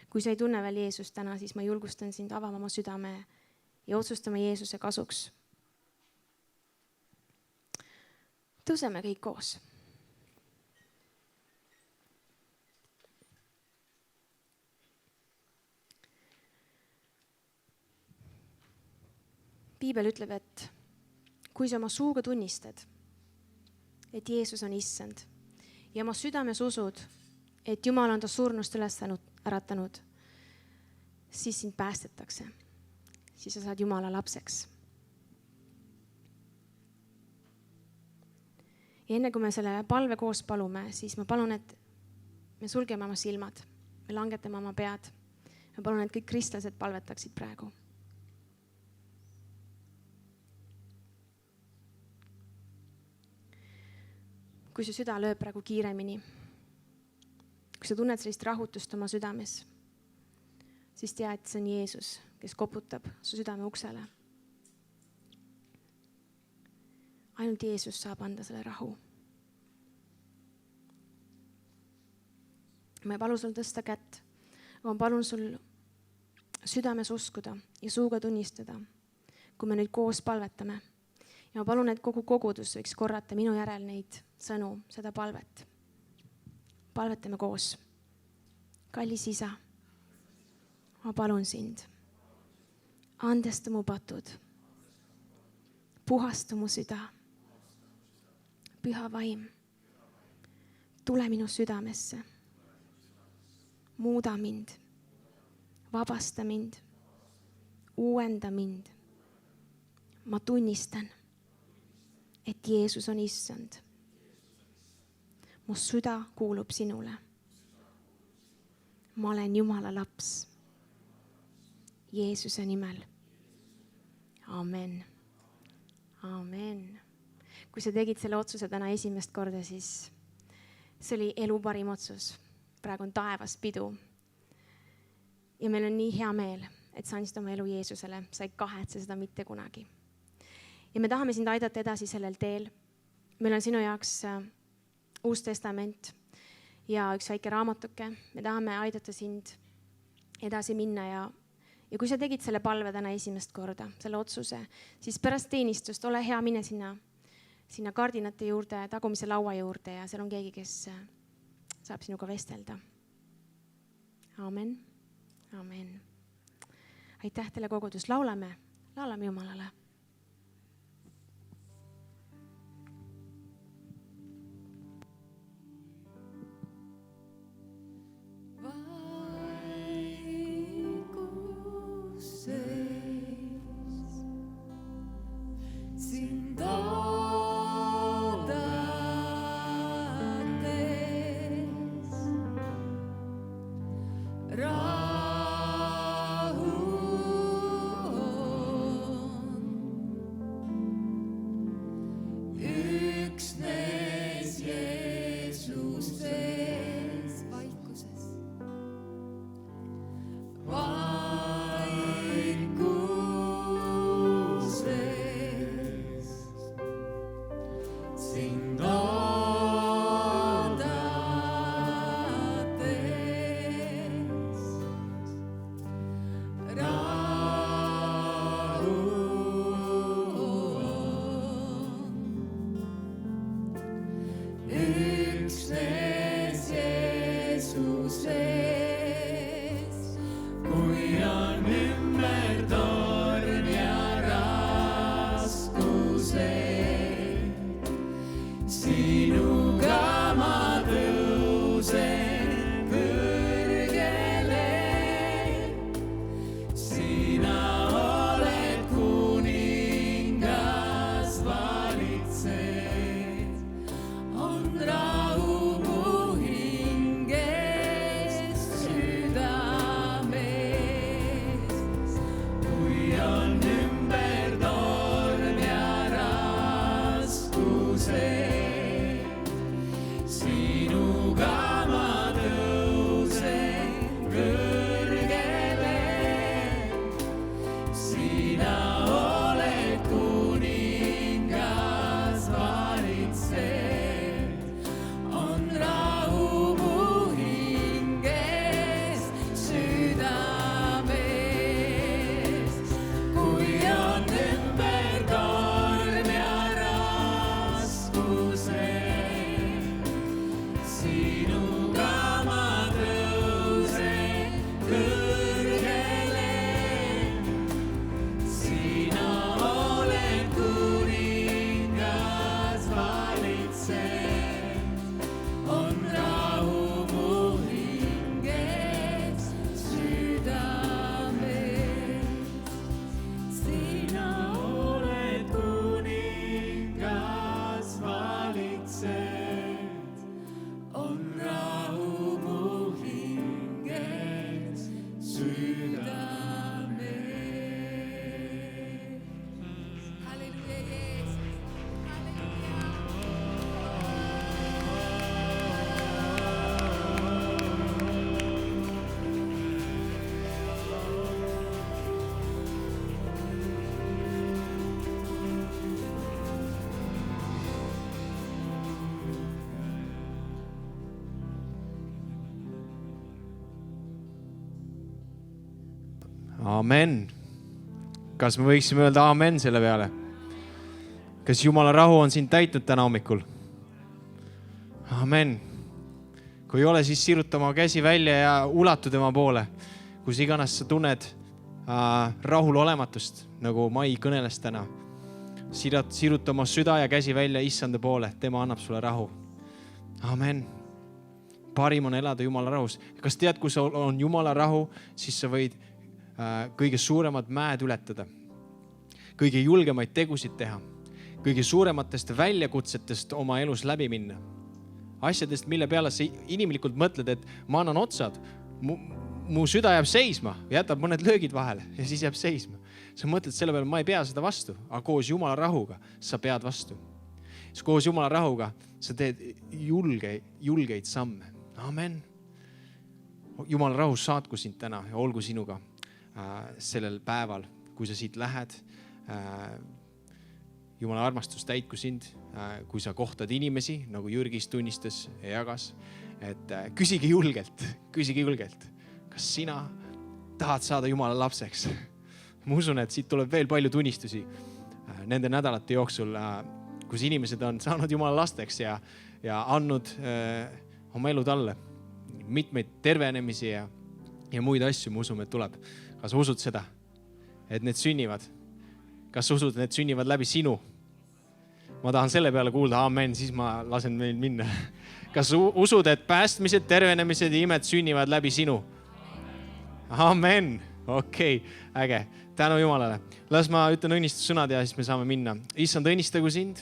Kui sa ei tunne veel Jeesust täna, siis ma julgustan sind avama oma südame ja otsustama Jeesuse kasuks. Tõuseme kõik koos. Piibel ütleb, et kui sa oma suuga tunnistad, et Jeesus on issand ja oma südames usud, et Jumal on ta surnust üles äratanud, siis sind päästetakse. Siis sa saad Jumala lapseks. Ja enne kui me selle palve koos palume, siis ma palun, et me sulgeme oma silmad, me langetame oma pead. Ma palun, et kõik kristlased palvetaksid praegu. Kui su süda lööb praegu kiiremini, kui sa tunned sellist rahutust oma südames, siis tea, et see on Jeesus, kes koputab su südame uksele. Ainult Jeesus saab anda selle rahu. Ma ei palu sul tõsta kätt, aga ma palun sul südames uskuda ja suuga tunnistada, kui me nüüd koos palvetame. Ja ma palun, et kogu kogudus võiks korrata minu järel neid sõnu, seda palvet. Palvetame koos. Kallis isa, ma palun sind. Andesta mu patud. Puhasta mu süda. Püha vaim. Tule minu südamesse. Muuda mind. Vabasta mind. Uuenda mind. Ma tunnistan, et Jeesus on issand. Mu süda kuulub sinule. Ma olen Jumala laps. Jeesuse nimel. Amen. Amen. Kui sa tegid selle otsuse täna esimest korda, siis see oli elu parim otsus. Praegu on taevas pidu. Ja meil on nii hea meel, et sa andsid oma elu Jeesusele. Sa ei kahetse seda mitte kunagi. Ja me tahame sind aidata edasi sellel teel. Meil on sinu jaoks Uus Testament ja üks väike raamatuke. Me tahame aidata sind edasi minna ja kui sa tegid selle palve täna esimest korda, selle otsuse, siis pärast teenistust ole hea, mine sinna kardinate juurde, tagumise laua juurde ja seal on keegi, kes saab sinuga vestelda. Amen. Amen. Aitäh teile kogudus. Laulame Jumalale. Sind oodates rahu on üksnes Jeesus sees vaikuses. Sind oodates rahu on üksnes Jeesus sees. Kui on ümber torm ja raskused, sinuga ma tõusen kõrgele. Sina oled kuningas, valitsed, on rahu mu hinges, südames. Kui on ümber torm ja raskused, sinuga ma tõusen kõrgele. Sina oled kuningas, valitsed, on rahu mu hinges, südames. Kui on ümber torm ja raskused, sinuga ma tõusen kõrgele. Sina oled kuningas, valitsed, on rahu mu hinges, südames. Sina oled kuningas, valitsed, on rahu mu hinges, südames. Halleluja, Jeesus. Halleluja. Amen. Kas me võiksime öelda amen selle peale? Kas Jumala rahu on sind täitnud täna hommikul? Amen. Kui ei ole, siis siruta oma käsi välja ja ulatu tema poole. Kus iganes sa tunned rahul olematust, nagu Mai kõneles täna. Siruta oma süda ja käsi välja issanda poole. Tema annab sulle rahu. Amen. Parim on elada Jumala rahus. Kas tead, kui on Jumala rahu, siis sa võid kõige suuremad mäed ületada, kõige julgemaid tegusid teha, kõige suurematest väljakutsetest oma elus läbi minna. Asjadest, mille peale sa inimlikult mõtled, et ma annan otsad, mu süda jääb seisma, jätab mõned löögid vahele ja siis jääb seisma. Sa mõtled selle peale, ma ei pea seda vastu, aga koos Jumala rahuga sa pead vastu. Koos Jumala rahuga sa teed julgeid samme. Amen. Jumala rahus saatku sind täna ja olgu sinuga sellel päeval, kui sa siit lähed. Jumala armastus täitku sind, kui sa kohtad inimesi, nagu Jürgis tunnistas ja jagas, et küsige julgelt, kas sina tahad saada Jumala lapseks. Ma usun, et siit tuleb veel palju tunnistusi nende nädalate jooksul, kus inimesed on saanud Jumala lasteks ja andnud oma elu talle. Mitmeid tervenemisi ja muid asju, ma usume, et tuleb. Kas usud seda, et need sünnivad? Kas usud, et need sünnivad läbi sinu? Ma tahan selle peale kuulda, amen, siis ma lasen meil minna. Kas usud, et päästmised, tervenemised ja imed sünnivad läbi sinu? Amen. Okei, äge. Tänu Jumalale. Las ma ütlen õnnistussõnad ja siis me saame minna. Issand, õnnistagu sind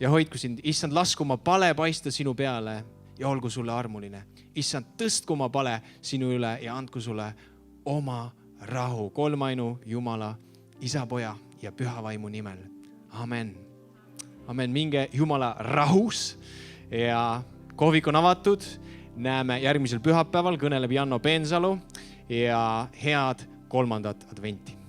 ja hoidku sind. Issand, lasku oma pale paista sinu peale ja olgu sulle armuline. Issand, tõstku oma pale sinu üle ja andku sulle oma rahu. Kolmainu Jumala, Isa, Poja ja Püha Vaimu nimel. Amen. Amen. Minge Jumala rahus ja kohvik on avatud. Näeme järgmisel pühapäeval, kõneleb Janno Peensalu ja head 3. adventi.